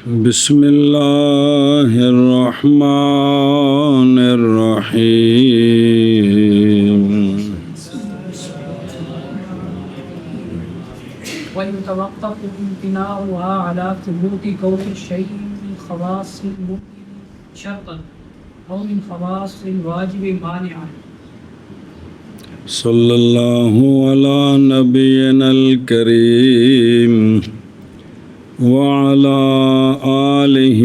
بسم اللہ الرحمن الرحیم ويتوقف امتناعها على ثبوت كون الشيء من خواص المؤمن شرطا أو من خواص الواجب مانعا. صلی اللہ علی نبینا الکریم وعلی آلہ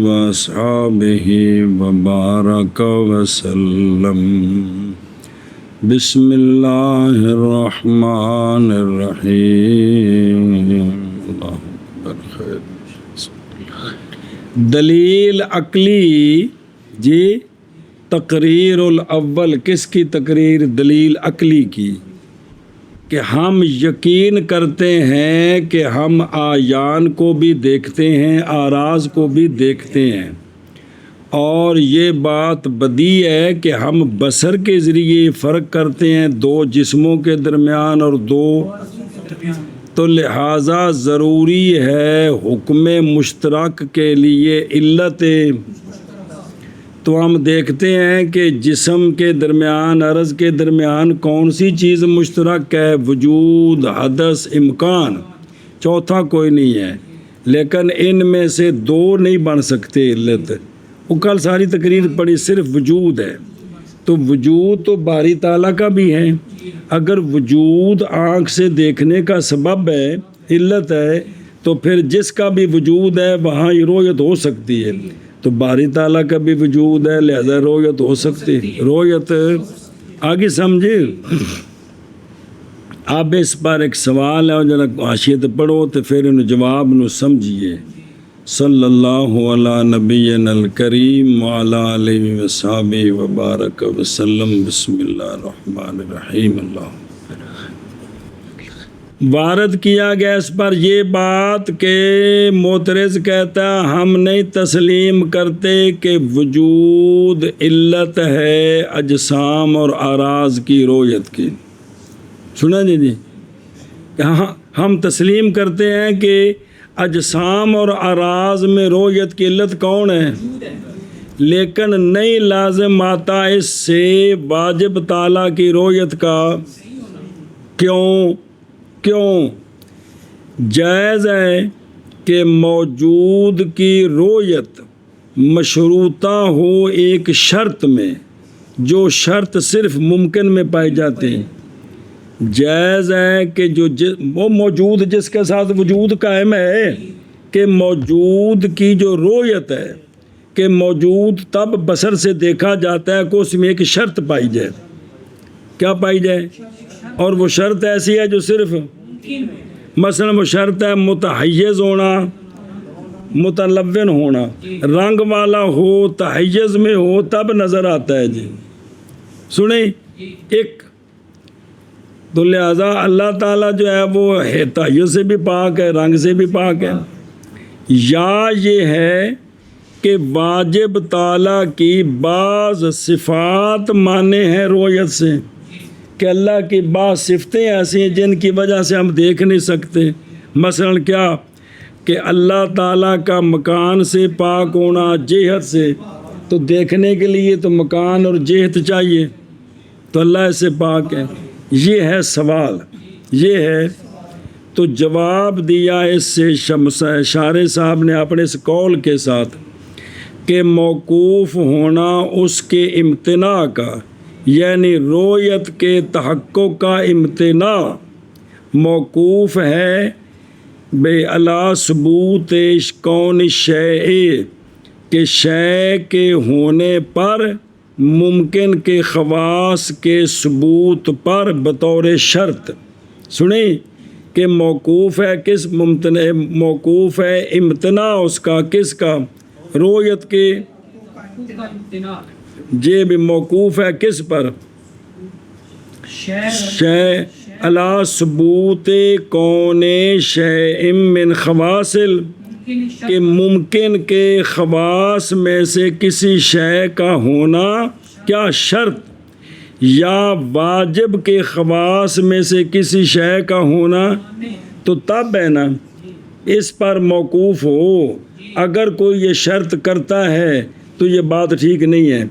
واصحابہ وبارک وسلم. بسم اللہ الرحمن الرحیم. دلیل عقلی جی تقریر الاول کس کی تقریر؟ دلیل عقلی کی، کہ ہم یقین کرتے ہیں کہ ہم اعیان کو بھی دیکھتے ہیں، اعراض کو بھی دیکھتے ہیں، اور یہ بات بدیع ہے کہ ہم بصر کے ذریعے فرق کرتے ہیں دو جسموں کے درمیان اور دو، تو لہٰذا ضروری ہے حکم مشترک کے لیے علت. تو ہم دیکھتے ہیں کہ جسم کے درمیان، عرض کے درمیان کون سی چیز مشترک ہے؟ وجود، حدث، امکان، چوتھا کوئی نہیں ہے، لیکن ان میں سے دو نہیں بن سکتے علت. وہ کل ساری تقریر پڑھی، صرف وجود ہے. تو وجود تو باری تعالیٰ کا بھی ہے. اگر وجود آنکھ سے دیکھنے کا سبب ہے، علت ہے، تو پھر جس کا بھی وجود ہے وہاں یہ رؤیت ہو سکتی ہے. تو باری تعالیٰ کا بھی وجود ہے، لہذا رؤیت ہو سکتی ہے. رؤیت آگے سمجھے. اب اس پر ایک سوال ہے، ذرا حاشیت پڑھو تو پھر ان جواب نو سمجھیے. صلی اللہ علی نبینا الکریم وعلی آلہ وصحبہ وبارک وسلم. بسم اللہ الرحمن الرحیم. اللہ وارد کیا گیا اس پر یہ بات کہ معترض کہتا ہے ہم نہیں تسلیم کرتے کہ وجود علت ہے اجسام اور اعراض کی رؤیت کی. سنا جی ہاں، ہم تسلیم کرتے ہیں کہ اجسام اور اعراض میں رؤیت کی علت کون ہے، لیکن نہیں لازم آتا اس سے واجب تعالیٰ کی رؤیت کا. کیوں جائز ہے کہ موجود کی رؤیت مشروطہ ہو ایک شرط میں، جو شرط صرف ممکن میں پائی جاتی ہے. جائز ہے کہ وہ موجود جس کے ساتھ وجود قائم ہے، کہ موجود کی جو رؤیت ہے کہ موجود تب بصر سے دیکھا جاتا ہے کہ اس میں ایک شرط پائی جائے. کیا پائی جائے؟ اور وہ شرط ایسی ہے جو صرف مثلا وہ شرط ہے متحیز ہونا، متلون ہونا، رنگ والا ہو، تحیز میں ہو تب نظر آتا ہے. جی سنیں ایک تو لہذا اللہ تعالیٰ جو ہے وہ تحیز سے بھی پاک ہے، رنگ سے بھی پاک ہے. یا یہ ہے کہ واجب تعالیٰ کی بعض صفات مانے ہیں رؤیت سے، کہ اللہ کی بعض صفتیں ایسی ہیں جن کی وجہ سے ہم دیکھ نہیں سکتے. مثلا کیا کہ اللہ تعالیٰ کا مکان سے پاک ہونا، جہت سے، تو دیکھنے کے لیے تو مکان اور جہت چاہیے، تو اللہ اس سے پاک ہے. یہ ہے سوال، یہ ہے. تو جواب دیا اس سے شارح صاحب نے اپنے اس قول کے ساتھ کہ موقوف ہونا اس کے امتناع کا، یعنی رؤیت کے تحقق کا امتناع موقوف ہے بے علی ثبوت کون شیء، کہ شے کے ہونے پر ممکن کے خواص کے ثبوت پر بطور شرط. سنیں کہ موقوف ہے کس ممتنع، موقوف ہے امتناع اس کا، کس کا؟ رؤیت کے. یہ بھی موقوف ہے کس پر؟ شے علی ثبوت کون شیء من خواصل، کہ ممکن کے خواص میں سے کسی شے کا ہونا کیا شرط، یا واجب کے خواص میں سے کسی شے کا ہونا. تو تب ہے نا اس پر موقوف ہو. اگر کوئی یہ شرط کرتا ہے تو یہ بات ٹھیک نہیں ہے،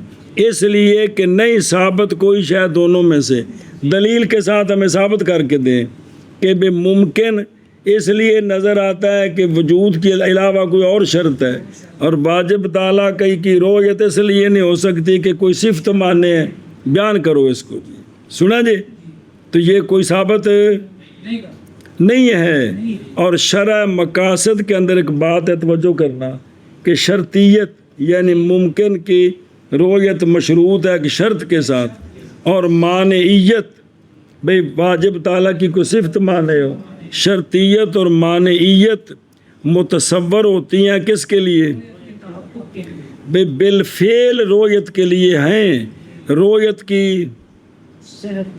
اس لیے کہ نہیں ثابت کوئی شاید دونوں میں سے. دلیل کے ساتھ ہمیں ثابت کر کے دیں کہ بے ممکن اس لیے نظر آتا ہے کہ وجود کے علاوہ کوئی اور شرط ہے، اور واجب تعالیٰ کی رویت اس لیے نہیں ہو سکتی کہ کوئی صفت مانے ہے. بیان کرو اس کو. سنا جی؟ تو یہ کوئی ثابت نہیں ہے. اور شرع مقاصد کے اندر ایک بات ہے، توجہ کرنا، کہ شرطیت یعنی ممکن کی رویت مشروط ہے ایک شرط کے ساتھ، اور مانعیت بھئی واجب تعالیٰ کی کوئی صفت مانے ہو. شرطیت اور مانعیت متصور ہوتی ہیں کس کے لیے؟ بھئی بالفعل رویت کے لیے ہیں. رویت کی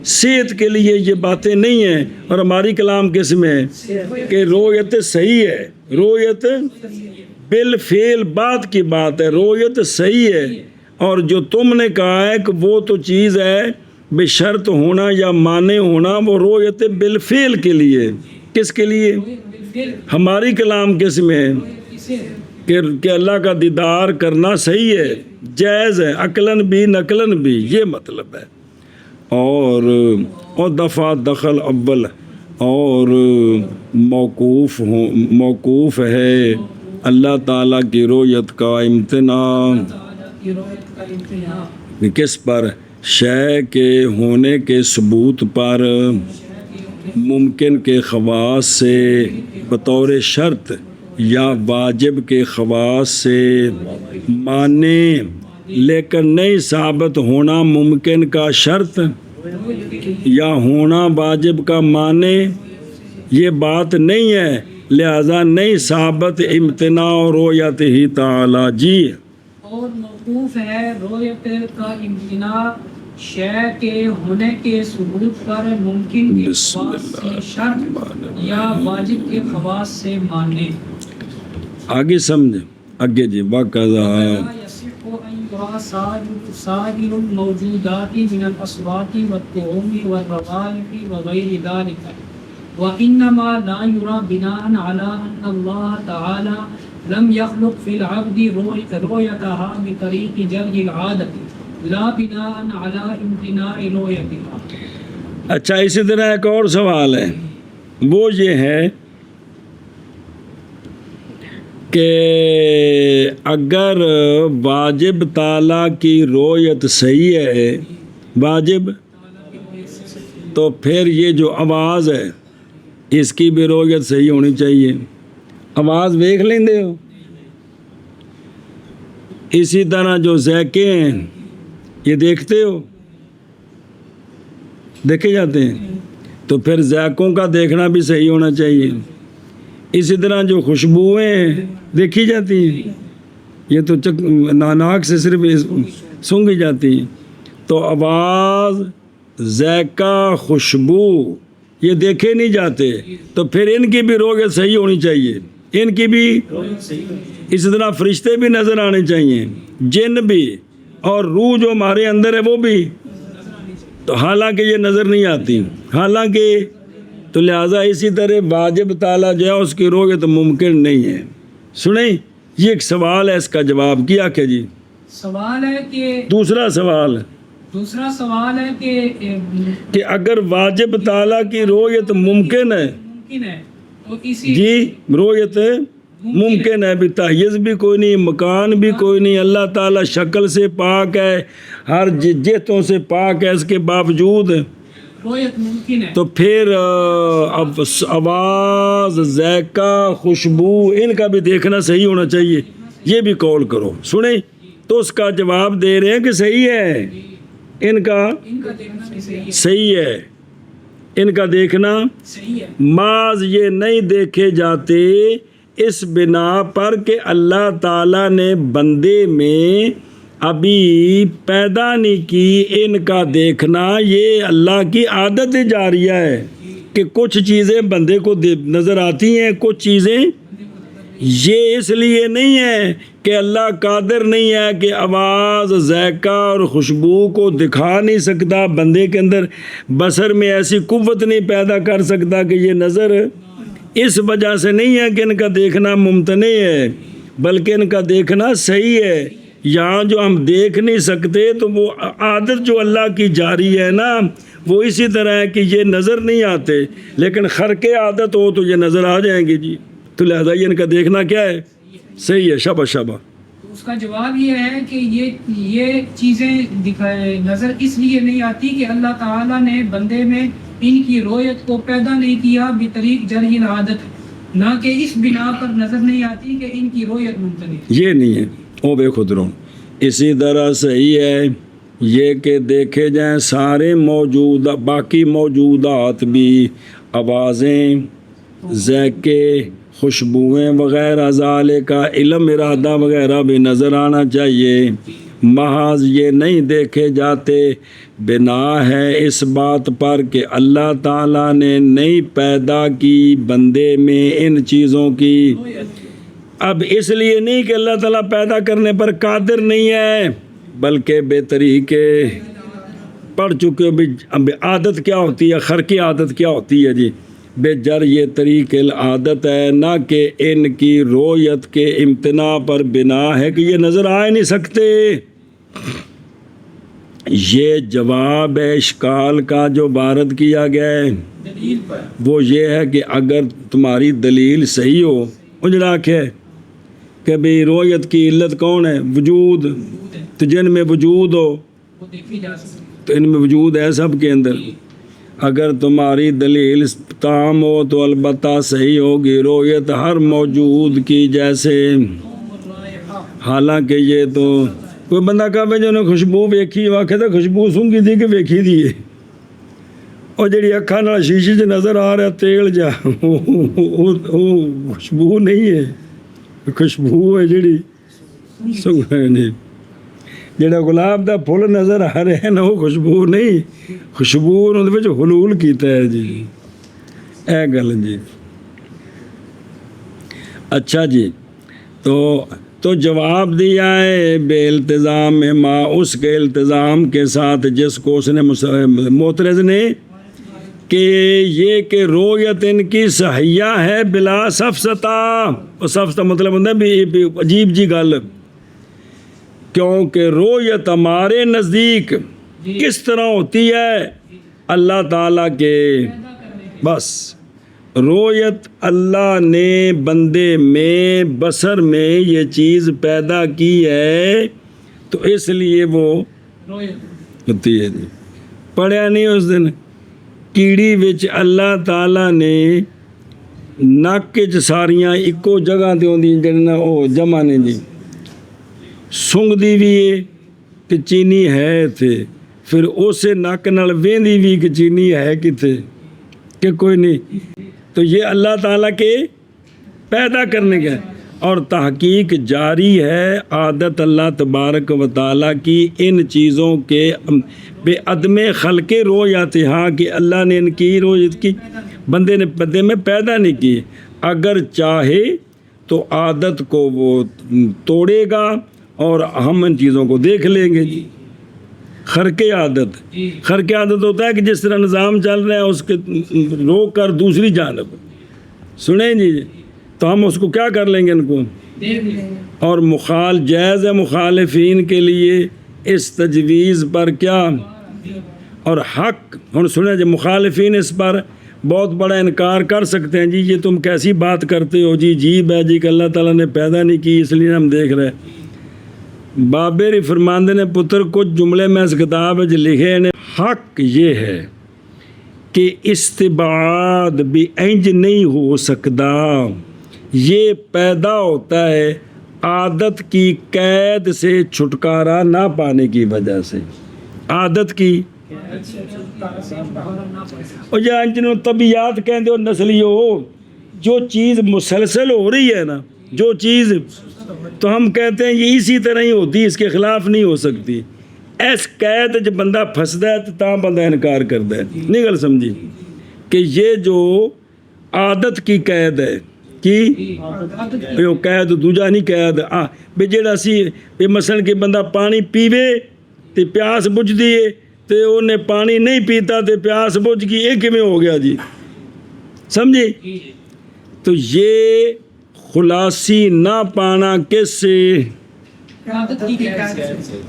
صحت کے لیے یہ باتیں نہیں ہیں. اور ہماری کلام کس میں ہے کہ رویت صحیح ہے، رویت بالفعل بات کی بات ہے، رویت صحیح ہے. اور جو تم نے کہا ہے کہ وہ تو چیز ہے بے شرط ہونا یا مانے ہونا، وہ رویت بالفعل کے لیے. کس کے لیے؟ ہماری کلام کس میں ہے کہ اللہ کا دیدار کرنا صحیح ہے، جائز ہے، عقلاً بھی نقلاً بھی، یہ مطلب ہے. اور دفعہ دخل اول اور موقوف ہے اللہ تعالیٰ کی رویت کا امتناع. کس پر؟ شے کے ہونے کے ثبوت پر، ممکن کے خواص سے بطور شرط یا واجب کے خواص سے مانے، لیکن نہیں ثابت ہونا ممکن کا شرط یا ہونا واجب کا مانے، یہ بات نہیں ہے. لہذا نہیں ثابت امتناع و رویت ہی تعالی. جی اور موقوف ہے رویت کا امتناع شے کے ہونے کے ثبوت پر، ممکن کے خواص سے شرط یا واجب کے خواص سے مانے. آگے سمجھے آگے جی. وَقَذَا يَصِحُّ أَن يُرَى سَائِرُ الْمَوْجُودَاتِ مِنَ الْأَصْوَاتِ وَالطُّعُومِ وَالرَّوَائِحِ وَغَيْرِ ذَلِكَ، وَإِنَّمَا لَا يُرَى بِنَاءً عَلَىٰ أَنَّ اللَّهَ تَعَالَىٰ لَمْ يَخْلُقْ فِي الْعَبْدِ رُؤْيَتَهَا بِطَرِيقِ جَرْيِ الْعَادَةِ لَا بِنَاءً عَلَىٰ امْتِنَاعِ رُؤْيَتِهَا. اچھا، اسی طرح ایک اور سوال ہے، وہ یہ ہے کہ اگر واجب تعالیٰ کی رویت صحیح ہے، واجب، تو پھر یہ جو آواز ہے اس کی بھی رویت صحیح ہونی چاہیے. آواز دیکھ لیندے ہو. اسی طرح جو ذائقے ہیں یہ دیکھتے ہو، دیکھے جاتے ہیں، تو پھر ذائقوں کا دیکھنا بھی صحیح ہونا چاہیے. اسی طرح جو خوشبوئیں دیکھی جاتی ہیں، یہ تو ناک سے صرف سونگھی جاتی ہیں، تو آواز، ذائقہ، خوشبو یہ دیکھے نہیں جاتے، تو پھر ان کی بھی رویت صحیح ہونی چاہیے. ان کی بھی اسی طرح فرشتے بھی نظر آنے چاہیے، جن بھی، اور روح جو ہمارے اندر ہے وہ بھی، تو حالانکہ یہ نظر نہیں آتی، حالانکہ، تو لہٰذا اسی طرح واجب تعالیٰ جو ہے اس کی رویت ممکن نہیں ہے. سنیں، یہ ایک سوال ہے، اس کا جواب کیا کہ جی. سوال ہے کہ دوسرا سوال ہے کہ اگر واجب تعالیٰ کی رویت ممکن ہے تو اسی جی، رویت ممکن ہے، بھی تحیز بھی کوئی نہیں، مکان بھی کوئی نہیں، اللہ تعالیٰ شکل سے پاک ہے، ہر جہتوں سے پاک ہے، اس کے باوجود رویت ممکن ہے، تو پھر آواز، ذائقہ، خوشبو ان کا بھی دیکھنا صحیح ہونا چاہیے. یہ بھی قول کرو. سنیں، تو اس کا جواب دے رہے ہیں کہ صحیح ہے، ان کا دیکھنا بھی صحیح ہے. صحیح ہے، ان کا دیکھنا صحیح ہے. معاذ یہ نہیں دیکھے جاتے اس بنا پر کہ اللہ تعالیٰ نے بندے میں ابھی پیدا نہیں کی. ان کا دیکھنا یہ اللہ کی عادت جاریہ ہے کہ کچھ چیزیں بندے کو نظر آتی ہیں، کچھ چیزیں. یہ اس لیے نہیں ہے کہ اللہ قادر نہیں ہے کہ آواز، ذائقہ اور خوشبو کو دکھا نہیں سکتا، بندے کے اندر بصر میں ایسی قوت نہیں پیدا کر سکتا کہ یہ نظر. اس وجہ سے نہیں ہے کہ ان کا دیکھنا ممتنع ہے، بلکہ ان کا دیکھنا صحیح ہے۔ یہاں جو ہم دیکھ نہیں سکتے تو وہ عادت جو اللہ کی جاری ہے نا، وہ اسی طرح ہے کہ یہ نظر نہیں آتے، لیکن خرق عادت ہو تو یہ نظر آ جائیں گے جی، تو لہذا یہ ان کا دیکھنا کیا ہے؟ صحیح ہے۔ شاباش شاباش۔ اس کا جواب یہ ہے کہ یہ چیزیں نظر اس لیے نہیں آتی کہ اللہ تعالیٰ نے بندے میں ان کی رویت کو پیدا نہیں کیا بطریق جرح العادت، نہ کہ اس بنا پر نظر نہیں آتی کہ ان کی رویت ممتنع ہے۔ یہ نہیں ہے، او بے خود رو۔ اسی طرح صحیح ہے یہ کہ دیکھے جائیں سارے موجود باقی موجودات بھی، آوازیں، ذائقے، خوشبوئیں وغیرہ، ذالک کا علم، ارادہ وغیرہ بھی نظر آنا چاہیے۔ محض یہ نہیں دیکھے جاتے، بنا ہے اس بات پر کہ اللہ تعالیٰ نے نہیں پیدا کی بندے میں ان چیزوں کی۔ اب اس لیے نہیں کہ اللہ تعالیٰ پیدا کرنے پر قادر نہیں ہے، بلکہ بے طریقے پڑھ چکے بھی۔ اب عادت کیا ہوتی ہے؟ خرقی عادت کیا ہوتی ہے جی؟ بے جر یہ طریق العادت ہے، نہ کہ ان کی رویت کے امتناع پر بنا ہے کہ یہ نظر آ نہیں سکتے۔ یہ جواب ہے اشکال کا جو وارد کیا گیا ہے، دلیل پر وہ یہ ہے کہ اگر تمہاری دلیل صحیح ہو، اجراک ہے کہ بھئی رویت کی علت کون ہے؟ وجود، تو جن میں وجود ہو وہ دیکھی جا سکتی تو ان میں وجود ہے سب کے اندر۔ اگر تمہاری دلیل تام ہو تو البتہ صحیح ہوگی رویت ہر موجود کی جیسے، حالانکہ یہ تو کوئی بندہ کہا جو نے خوشبو ویکھی، واقع تھا خوشبو سونگی تھی کہ ویکھی دی ہے، اور جڑی اکھاں نال شیشے 'چ نظر آ رہا تیل جا وہ خوشبو نہیں ہے، خوشبو ہے جڑی سگندھ، جڑا گلاب دا پھول نظر آ رہا ہے نا وہ خوشبو نہیں، خوشبو انہوں نے حلول کیتا ہے جی، اے گل جی۔ اچھا جی، تو جواب دیا ہے بے التزام ما، اس کے التزام کے ساتھ جس کو اس نے معترض نے، کہ یہ کہ رویت ان کی صحیح ہے بلا سفسطہ، اور سفسطہ مطلب ہوتا ہے بھی عجیب جی گل، کیونکہ رویت ہمارے نزدیک کس طرح ہوتی ہے؟ اللہ تعالیٰ کے، بس رویت اللہ نے بندے میں بصر میں یہ چیز پیدا کی ہے تو اس لیے وہ رویت ہوتی ہے جی۔ پڑھیا نہیں اس دن کیڑی وچ اللہ تعالیٰ نے نک وچ ساریاں ایکو جگہ تے ہوندی جڑنا او جمع نے جی، سونگ دی بھی ہے کہ چینی ہے تھے، پھر اسے نک نال ویندی بھی کہ چینی ہے کتے کہ کوئی نہیں، تو یہ اللہ تعالیٰ کے پیدا کرنے کا، اور تحقیق جاری ہے عادت اللہ تبارک و تعالیٰ کی ان چیزوں کے بے عدم خلق رویت، ہاں کہ اللہ نے ان کی رویت کی بندے میں پیدا نہیں کی، اگر چاہے تو عادت کو وہ توڑے گا اور ہم ان چیزوں کو دیکھ لیں گے جی۔ خرق عادت، خرق عادت ہوتا ہے کہ جس طرح نظام چل رہا ہے اس کے روک کر دوسری جانب سنیں جی، تو ہم اس کو کیا کر لیں گے ان کو، اور جائز ہے مخالفین کے لیے اس تجویز پر کیا، اور حق ہم سنیں جی مخالفین اس پر بہت بڑا انکار کر سکتے ہیں جی، یہ تم کیسی بات کرتے ہو جی، عجیب ہے جی کہ اللہ تعالیٰ نے پیدا نہیں کی اس لیے ہم دیکھ رہے ہیں۔ بابری فرماندے نے پتر کچھ جملے میں اس کتاب میں لکھے نے، حق یہ ہے کہ استبعاد بھی انج نہیں ہو سکتا، یہ پیدا ہوتا ہے عادت کی قید سے چھٹکارا نہ پانے کی وجہ سے، عادت کی، اور یا جنہوں طبیعت کہتے ہو نسلی ہو، جو چیز مسلسل ہو رہی ہے نا، جو چیز تو ہم کہتے ہیں یہ اسی طرح ہی ہوتی، اس کے خلاف نہیں ہو سکتی، ایس قید جب بندہ پھنسدا ہے تو تاں بندہ انکار کرتا ہے، نہیں گل سمجھی کہ یہ جو عادت کی قید ہے کی قید دوجا نہیں قید بھی جڑا سی بھی مثلا کہ بندہ پانی پیوے تے پیاس بجھدی ہے تے انہیں پانی نہیں پیتا تے پیاس بجھ گئی، یہ کیویں ہو گیا جی، سمجھی؟ تو یہ خلاصی نہ پانا کس سے؟ عادت کی کیفیت سے۔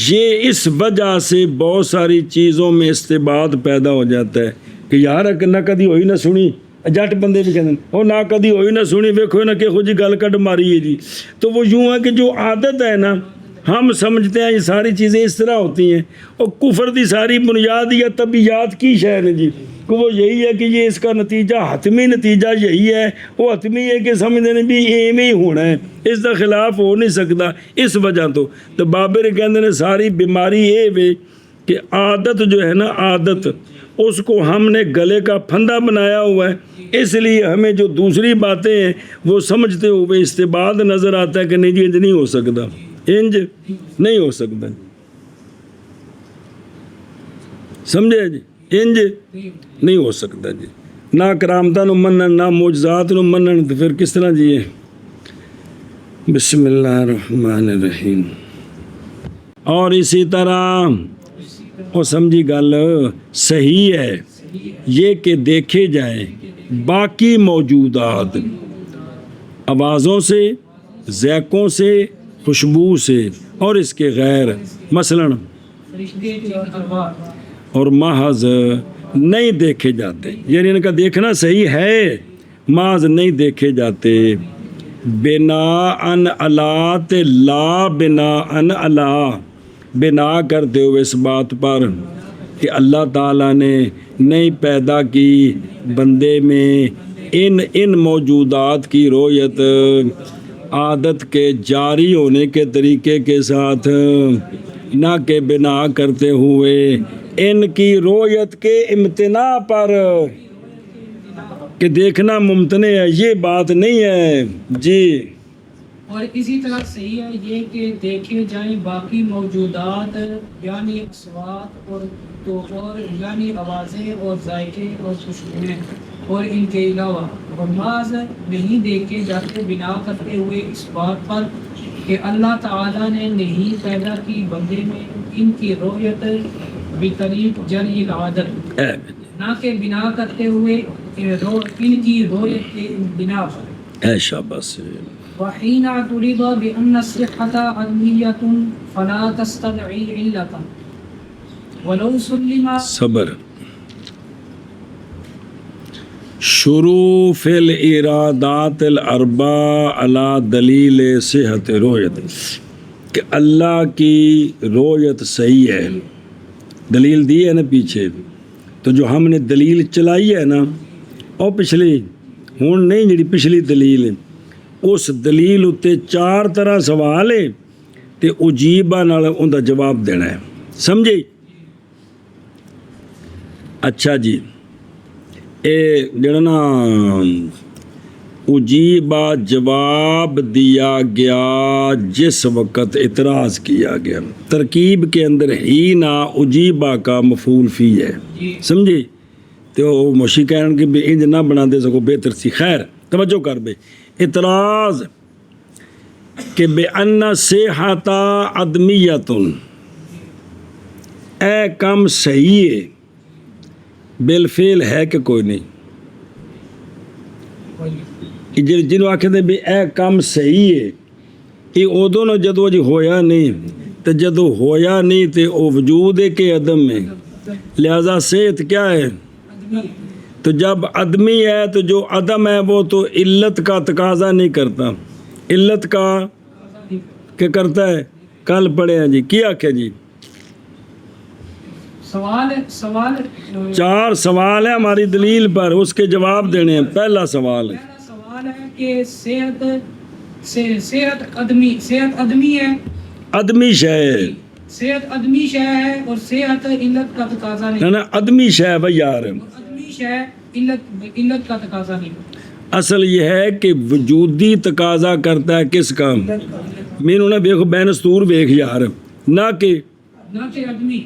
یہ اس وجہ سے بہت ساری چیزوں میں استباد پیدا ہو جاتا ہے کہ یار نہ کدی ہوئی نہ سنی، جٹ بندے بھی کہتے ہیں وہ نہ کدی ہوئی نہ سنی، ویکھو نہ کہ جی گل کڈ ماری ہے جی۔ تو وہ یوں ہے کہ جو عادت ہے نا، ہم سمجھتے ہیں یہ ساری چیزیں اس طرح ہوتی ہیں، اور کفر دی ساری بنیاد یا طبیعیات کی شے ہے جی، کہ وہ یہی ہے کہ یہ اس کا نتیجہ حتمی نتیجہ یہی ہے، وہ حتمی ہے کہ سمجھتے ہیں بھی ایویں ہی ہونا ہے، اس دا خلاف ہو نہیں سکتا۔ اس وجہ تو بابر کہتے ہیں ساری بیماری یہ وے کہ عادت جو ہے نا، عادت اس کو ہم نے گلے کا پھندا بنایا ہوا ہے، اس لیے ہمیں جو دوسری باتیں ہیں وہ سمجھتے ہوئے استباد نظر آتا ہے کہ نہیں جی انج نہیں ہو سکتا، انج نہیں ہو سکتا، سمجھے جی، انج نہیں ہو سکتا جی۔ نہ کرامتاں نو منن، نہ معجزات نو منن، تو پھر کس طرح جیے؟ بسم اللہ الرحمن الرحیم۔ اور اسی طرح وہ سمجھی گل صحیح ہے یہ کہ دیکھے جائیں باقی موجودات آوازوں سے، ذائقوں سے، خوشبو سے اور اس کے غیر، مثلاً فرشتے جن ارواح اور محض نہیں دیکھے جاتے، یعنی ان کا دیکھنا صحیح ہے، محض نہیں دیکھے جاتے، بنا ان علات لا بنا ان علا، بنا کرتے ہوئے اس بات پر کہ اللہ تعالیٰ نے نہیں پیدا کی بندے میں ان موجودات کی رویت عادت کے جاری ہونے کے طریقے کے ساتھ، نہ کہ بنا کرتے ہوئے ان کی رویت کے امتناع پر کہ دیکھنا ممتنع ہے، یہ بات نہیں ہے جی۔ اور اسی طرح صحیح ہے یہ کہ دیکھے جائیں باقی موجودات، یعنی اصوات اور یعنی آوازیں اور ذائقے اور خوشبوئیں، اور ان کے علاوہ اور بعض نہیں دیکھے جاتے بنا کرتے ہوئے اس بات پر کہ اللہ تعالیٰ نے نہیں پیدا کی بندے میں ان کی رویت بطریق جری العادت، نہ کہ بنا کرتے ہوئے ان کی رویت کے بنا پر۔ اے شاباش۔ وحين اعترض بأن الصحة عدمية فلا تستدعي علة ولو سلم صبر۔ شروع فی الارادات الاربع على دلیل صحت رویت، کہ اللہ کی رویت صحیح ہے، دلیل دی ہے نا پیچھے، تو جو ہم نے دلیل چلائی ہے نا اور پچھلی ہون نہیں جڑی پچھلی دلیل ہے، اس دلیل اتے 4 طرح سوال ہے تے اجیبہ نال ان دا جواب دینا ہے، سمجھے؟ اچھا جی، اے جڑا نا اجیبہ جواب دیا گیا جس وقت اعتراض کیا گیا، ترکیب کے اندر ہی نا اجیبہ کا مفعول فی ہے، سمجھے؟ تو موشی کہنے کہ بھی انج نہ بنا دے سکو بہتر سی۔ خیر توجہ کر بے، اعتراض کہ بے ان صحت عدمیت، اے کم صحیح ہے، بالفعل ہے کہ کوئی نہیں، جنہوں آکھتے ہیں بھی اے کم صحیح ہے، یہ ادو نہ جدو جی ہویا نہیں، تو جدو ہویا نہیں تو وہ وجود ہے کہ عدم ہے، لہذا صحت کیا ہے؟ تو جب عدمی ہے تو جو عدم ہے وہ تو علت کا تقاضا نہیں کرتا، علت کا کیا کرتا ہے؟ کل پڑھے ہیں جی، کیا کیا جی؟ سوال 4 سوال ہیں ہماری دلیل پر، اس کے جواب دینے ہیں۔ پہلا سوال ہے کہ صحت عدمی ہے، عدمی شے، صحت عدمی شے ہے، اور صحت علت کا تقاضا نہیں، نا عدمی شے بھائی یار، عدمی شے علت کا تقاضا نہیں۔ اصل یہ ہے کہ وجودی تقاضا کرتا ہے کس کا؟ مینوں نہ دیکھو بینستور ویکھ یار، نہ کہ عدمی،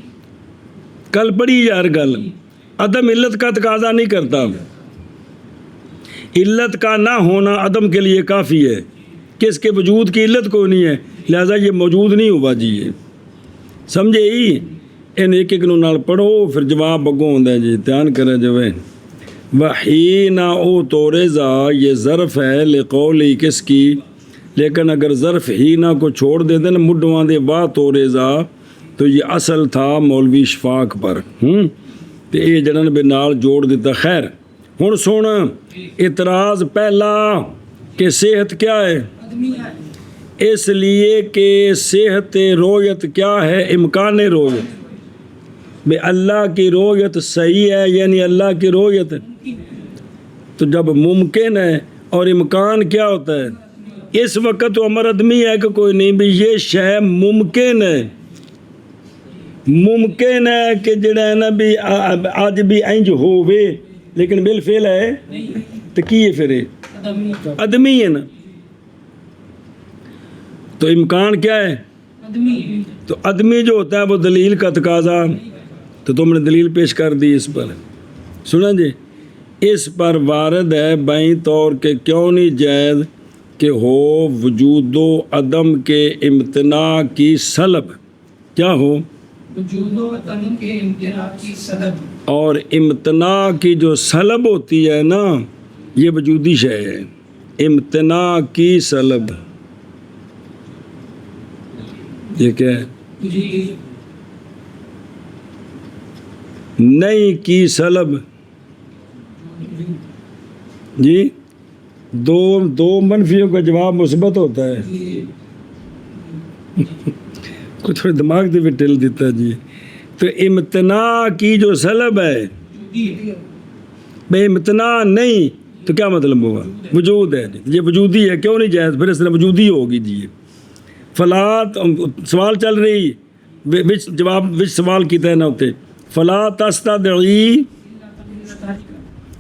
کل پڑھی یار گل، عدم علت کا تقاضا نہیں کرتا، علت کا نہ ہونا عدم کے لیے کافی ہے، کس کے وجود کی علت کوئی نہیں ہے، لہذا یہ موجود نہیں ہوا جی، یہ سمجھے ہی؟ ان ایک ایک نو نال پڑھو پھر جواب اگوں ہوندا ہے جی، دھیان کرے جو ہے۔ وحینا او تورزا یہ ظرف ہے لقولی کس کی، لیکن اگر ظرف ہینا کو چھوڑ دے دیں مڈواں دے وا تورزا تو یہ اصل تھا مولوی شفاق پر تو یہ جنن بے نال جوڑ دیتا. خیر ہن سن اعتراض پہلا کہ صحت کیا ہے، اس لیے کہ صحت رویت کیا ہے، امکان رویت، بے اللہ کی رویت صحیح ہے یعنی اللہ کی رویت. تو جب ممکن ہے اور امکان کیا ہوتا ہے، اس وقت تو امر ادمی ہے کہ کوئی نہیں بھی یہ شے ممکن ہے، ممکن ہے کہ جڑا ہے نا بھی آج بھی انج ہووے لیکن بالفعل ہے تو کی ہے پھر ادمی ہے نا. تو امکان کیا ہے، تو ادمی جو ہوتا ہے وہ دلیل کا تقاضا، تو تم نے دلیل پیش کر دی اس پر. سنا جی اس پر وارد ہے بائیں طور کہ کیوں نہیں جائز کہ ہو وجود و عدم کے امتناع کی سلب، کیا ہو وجود و عدم کے امتناع کی سلب، اور امتناع کی جو سلب ہوتی ہے نا یہ وجودی شے ہے، امتناع کی سلب یہ کیا ہے، نہیں کی سلب. جی دو منفیوں کا جواب مثبت ہوتا ہے، کچھ تھوڑے دماغ دے بھی ٹل دیتا جی. تو امتناع کی جو سلب ہے بے امتناع نہیں تو کیا مطلب ہوا، وجود ہے یہ وجودی ہے، کیوں نہیں جائز پھر اس طرح وجودی ہوگی جی. فلا سوال چل رہی وچ جواب وچ سوال کیتا ہے نا ہوتے فلا تستدعی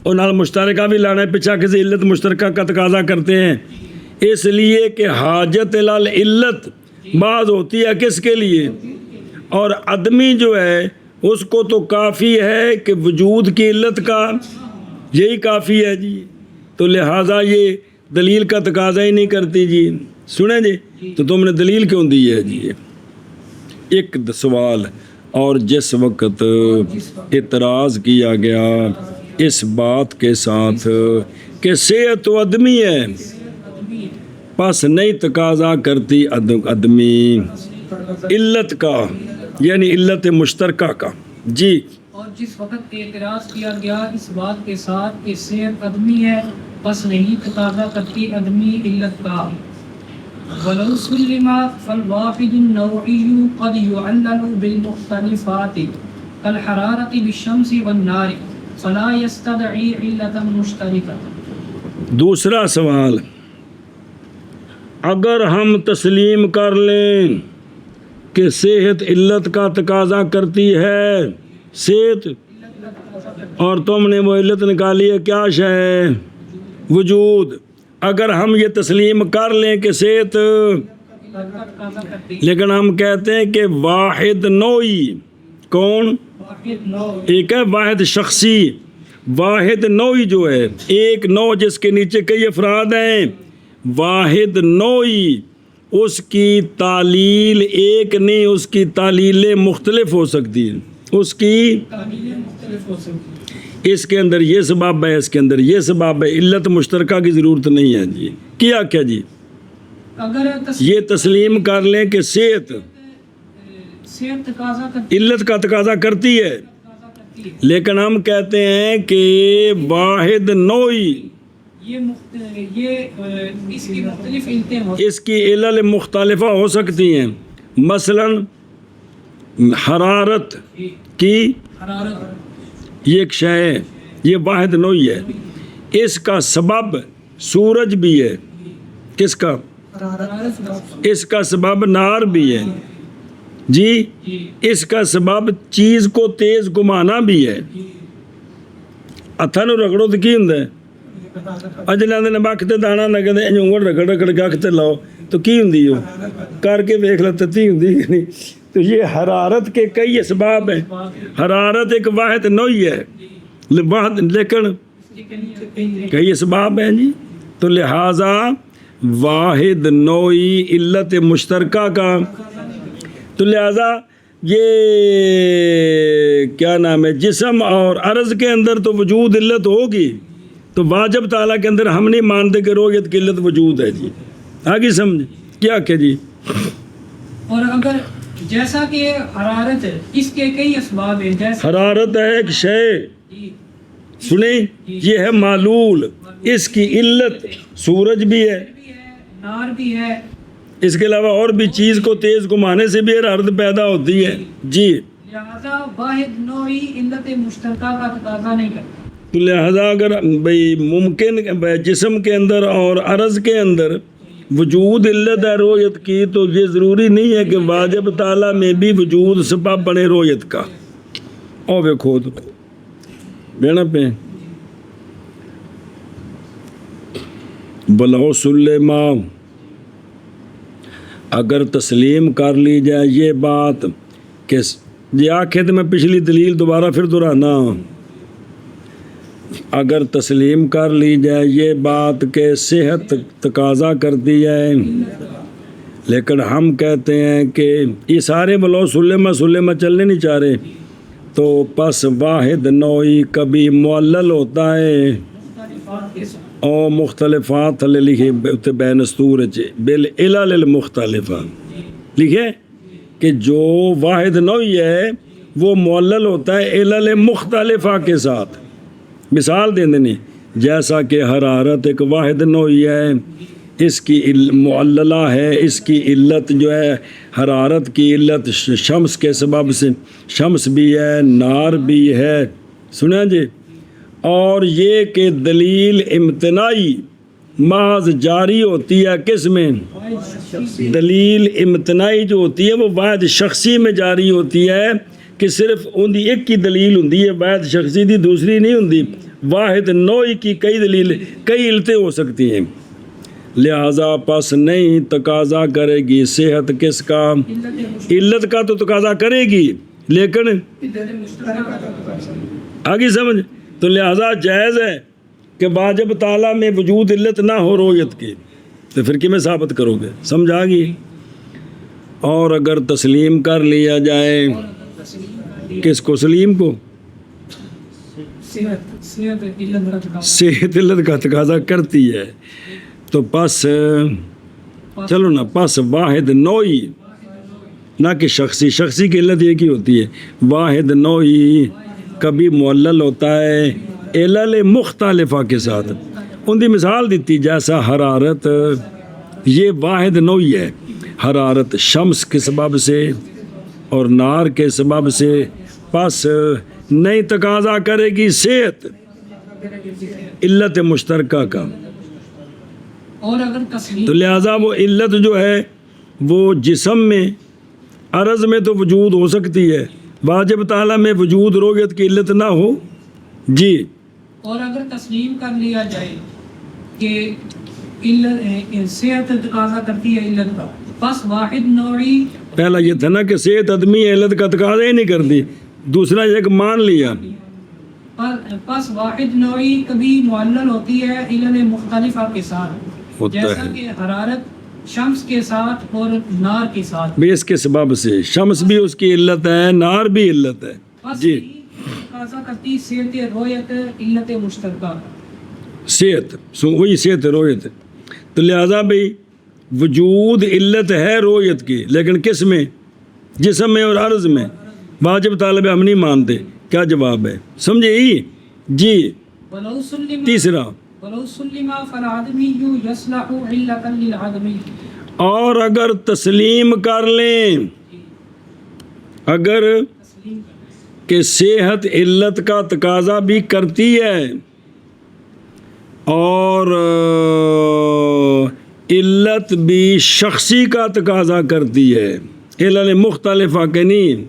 اور نال مشترکہ بھی لانا ہے پیچھا کسی علت مشترکہ کا تقاضا کرتے ہیں، اس لیے کہ حاجت العلت بعض ہوتی ہے کس کے لیے، اور آدمی جو ہے اس کو تو کافی ہے کہ وجود کی علت کا یہی کافی ہے جی، تو لہٰذا یہ دلیل کا تقاضا ہی نہیں کرتی جی. سنیں جی تو تم نے دلیل کیوں دی ہے جی. ایک سوال اور جس وقت اعتراض کیا گیا اس بات کے ساتھ کہ صحت و آدمی ہے پس نہیں تقاضا کرتی آدمی علت کا یعنی علت مشترکہ کا. جی اور جس وقت اعتراض کیا گیا اس بات کے ساتھ کہ صحت آدمی ہے بس نہیں تقاضا کرتی آدمی علت کا. وَلَوْ سُلِّمَ فَالْوَاحِدُ النَّوْعِيُّ قَدْ يُعَلَّلُ بِالْمُخْتَلِفَاتِ كَالْحَرَارَةِ بِالشَّمْسِ وَالنَّارِ فَلَا يَسْتَدْعِي عِلَّةً مُشْتَرِكَةً. دوسرا سوال، اگر ہم تسلیم کر لیں کہ صحت علت کا تقاضا کرتی ہے، صحت، اور تم نے وہ علت نکالی ہے کیا شے ہے، وجود، اگر ہم یہ تسلیم کر لیں کہ صحت، لیکن ہم کہتے ہیں کہ واحد نوعی، کون، ایک ہے واحد شخصی، واحد نوعی جو ہے ایک نوع جس کے نیچے کئی افراد ہیں، واحد نوعی اس کی تعلیل ایک نہیں، اس کی تعلیلیں مختلف ہو سکتی ہیں، اس کی اس کے اندر یہ سبب ہے، اس کے اندر یہ سبب ہے، علت مشترکہ کی ضرورت نہیں ہے جی. کیا کیا جی اگر یہ تسلیم کر لیں کہ صحت تقاضا کرتی علت کا تقاضا کرتی ہے، لیکن ہم کہتے ہیں کہ واحد نوعی اس کی مختلف علتیں ہو، اس کی علل مختلفہ ہو سکتی ہیں، مثلا حرارت کی حرارت یہ ایک شے ہے، یہ واحد نوعی ہے، اس کا سبب سورج بھی ہے، کس کا، اس کا سبب نار بھی ہے جی، اس کا سبب چیز کو تیز گھمانا بھی ہے. ہتھاں نوں رگڑو تو کی ہوندا ہے، اجلاں دے نبک تے دانا نہ کہندے انگڑ رگڑ رگڑ کے اکھ تے لاؤ تو کی ہوندی ہو کر کے ویکھ لو تتی ہوندی کہ نہیں. تو یہ حرارت کے کئی اسباب ہیں، حرارت ایک واحد نوعی ہے لیکن کئی اسباب ہیں جی، تو لہٰذا واحد نوعی علت مشترکہ کا، تو لہٰذا یہ کیا نام ہے جسم اور عرض کے اندر تو وجود علت ہوگی، تو واجب تعالیٰ کے اندر ہم نہیں مانتے کہ رویت کی علت وجود ہے جی. آگے سمجھ کیا کہ جی. اور اگر جیسا کہ حرارت ہے اس کے کئی اسباب ہیں، جیسے حرارت ہے ایک شے، جی سنیں یہ ہے معلول، اس کی علت سورج بھی ہے، بھی ہے، نار بھی ہے، اس کے علاوہ اور بھی چیز کو تیز گھمانے سے بھی حرارت پیدا ہوتی ہے جی. لہذا واحد نوعی علت مشترکہ کا تقاضا نہیں کرتا. تو لہذا اگر بھئی ممکن جسم کے اندر اور عرض کے اندر وجود علت ہے رویت کی، تو یہ ضروری نہیں ہے کہ واجب تعالیٰ میں بھی وجود سبب بنے رویت کا. اور ویکھو تو بینا پہ بلو سلما، اگر تسلیم کر لی جائے یہ بات کہ یہ آنکھیں تو میں پچھلی دلیل دوبارہ پھر دہرانا، اگر تسلیم کر لی جائے یہ بات کہ صحت تقاضا کرتی ہے، لیکن ہم کہتے ہیں کہ یہ سارے بلو سلمہ چلنے نہیں چاہ رہے، تو پس واحد نوعی کبھی معلل ہوتا ہے اور مختلفات تھلے لکھے بین استور بالعلل المختلفہ لکھے کہ جو واحد نوعی ہے وہ معلل ہوتا ہے علل مختلفہ کے ساتھ. مثال دیں دینی جیسا کہ حرارت ایک واحد نوعی ہے، اس کی معللہ ہے، اس کی علت جو ہے حرارت کی علت شمس کے سبب سے، شمس بھی ہے نار بھی ہے. سنیں جی. اور یہ کہ دلیل امتناعی محض جاری ہوتی ہے کس میں؟ دلیل امتناعی جو ہوتی ہے وہ واحد شخصی میں جاری ہوتی ہے کہ صرف ان ایک کی دلیل ہوتی ہے، واحد شخصی دی دوسری نہیں ہوتی. واحد نوعی کی کئی دلیل کئی علتیں ہو سکتی ہیں. لہذا پس نہیں تقاضا کرے گی صحت کس کا؟ علت کا تو تقاضا کرے گی، لیکن آگے سمجھ. تو لہذا جائز ہے کہ واجب تعالیٰ میں وجود علت نہ ہو رویت کی، تو پھر کیوں ثابت کرو گے؟ سمجھ آ گئی. اور اگر تسلیم کر لیا جائے کس کو؟ سلیم کو. صحت علت کا تقاضا کرتی ہے، تو پس چلو نا، پس واحد نوعی نہ کہ شخصی کی علت ایک ہی ہوتی ہے. واحد نوعی کبھی معلل ہوتا ہے علل مختلفہ کے ساتھ. ان کی مثال دیتی جیسا حرارت یہ واحد نوعی ہے، حرارت شمس کے سبب سے اور نار کے سبب سے، پس نہیں تقاضا کرے گی صحت علت مشترکہ کا. اور اگر تسلیم تو لہٰذا وہ علت جو ہے وہ جسم میں عرض میں تو وجود ہو سکتی ہے، واجب تعالیٰ میں وجود رویت کی علت نہ ہو جی. اور اگر تسلیم کر لیا جائے کہ صحت تقاضا کرتی ہے علت کا، پس واحد نوعی پہلا یہ تھا نا کہ صحت آدمی علت کا تقاضا ہی نہیں کرتی، دوسرا یہ کہ مان لیا. پس واحد نوعی کبھی معلل ہوتی ہے علل مختلفہ کے ساتھ، ہوتا جیسا ہے کہ حرارت شمس کے ساتھ اور نار کے ساتھ. بھی اس کے سبب سے شمس بھی اس کی علت ہے، نار بھی علت ہے بس جی. تقاضا کرتی صحت رویت علت مشترکہ. صحت وہی صحت رویت. تو لہذا بھائی وجود علت ہے رویت کی، لیکن کس میں؟ جسم میں اور عرض میں. واجب طالب ہم نہیں مانتے. کیا جواب ہے؟ سمجھے ہی جی. ولو سلم تیسرا ولو سلم فالآدمی یصلح علتا للعدمی. اور اگر تسلیم کر لیں، اگر کہ صحت علت کا تقاضا بھی کرتی ہے اور علت بھی شخصی کا تقاضا کرتی ہے، علل مختلفہ کے نہیں،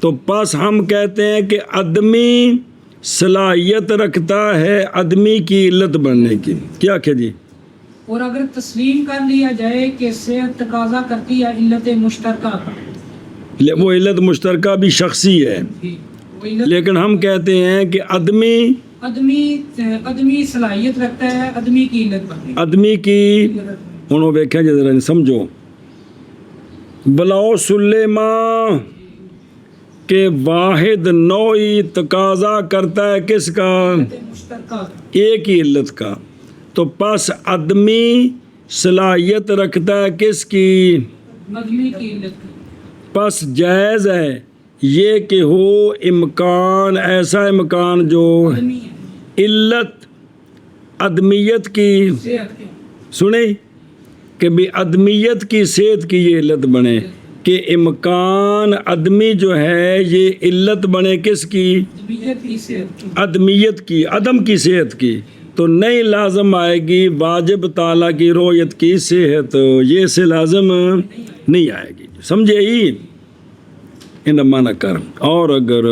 تو پس ہم کہتے ہیں کہ آدمی صلاحیت رکھتا ہے آدمی کی علت بننے کی. کیا کہ جی. اور اگر تسلیم کر لیا جائے کہ صحت تقاضا کرتی ہے علت مشترکہ کا، وہ علت مشترکہ بھی شخصی ہے، وہ علت لیکن ہم کہتے ہیں کہ آدمی صلاحیت رکھتا ہے آدمی کی علت بننے کی. آدمی کی انہوں ویکھا جی ذرا سمجھو. بلاؤ سلیما کہ واحد نوعی تقاضا کرتا ہے کس کا؟ مشترکہ ایک ہی علت کا. تو پس آدمی صلاحیت رکھتا ہے کس کی؟ مدنی کی علت کی. پس جائز ہے یہ کہ ہو امکان، ایسا امکان جو آدمی ہے علت ادمیت کی، صحت کے سنیں کہ بھی ادمیت کی صحت کی یہ علت بنے، کہ امکان آدمی جو ہے یہ علت بنے کس کی؟ طبیعت کی صحت کی. ادمیت کی، عدم کی صحت کی. تو نہیں لازم آئے گی واجب تعالیٰ کی رویت کی صحت، یہ سے لازم نہیں آئے گی. سمجھے ہی ان مانا کر. اور اگر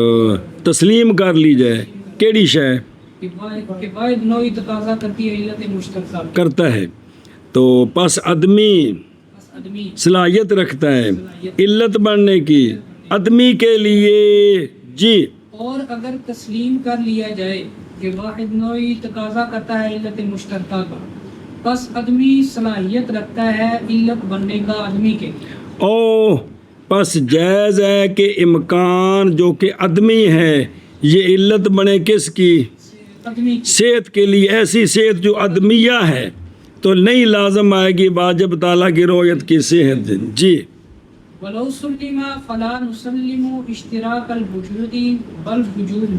تسلیم کر لی جائے کیڑی شے کہ واحد نوعی تقاضا کرتی ہے علت مشترکہ. کرتا ہے تو پس آدمی بس آدمی صلاحیت رکھتا ہے علت بننے کی آدمی کے لیے. جی اور اگر تسلیم کر لیا جائے کہ واحد نوعی تقاضا کرتا ہے علت مشترکہ کا، بس آدمی صلاحیت رکھتا ہے علت بننے کا آدمی کے. او پس جائز ہے کہ امکان جو کہ آدمی ہے یہ علت بنے کس کی؟ آدمی کی. صحت کے لیے، ایسی صحت جو ادمیہ ہے تو نہیں لازم آئے گی واجب تعالیٰ کی رویت کی صحت. جی ولو سلم فلا نسلم اشتراک الوجود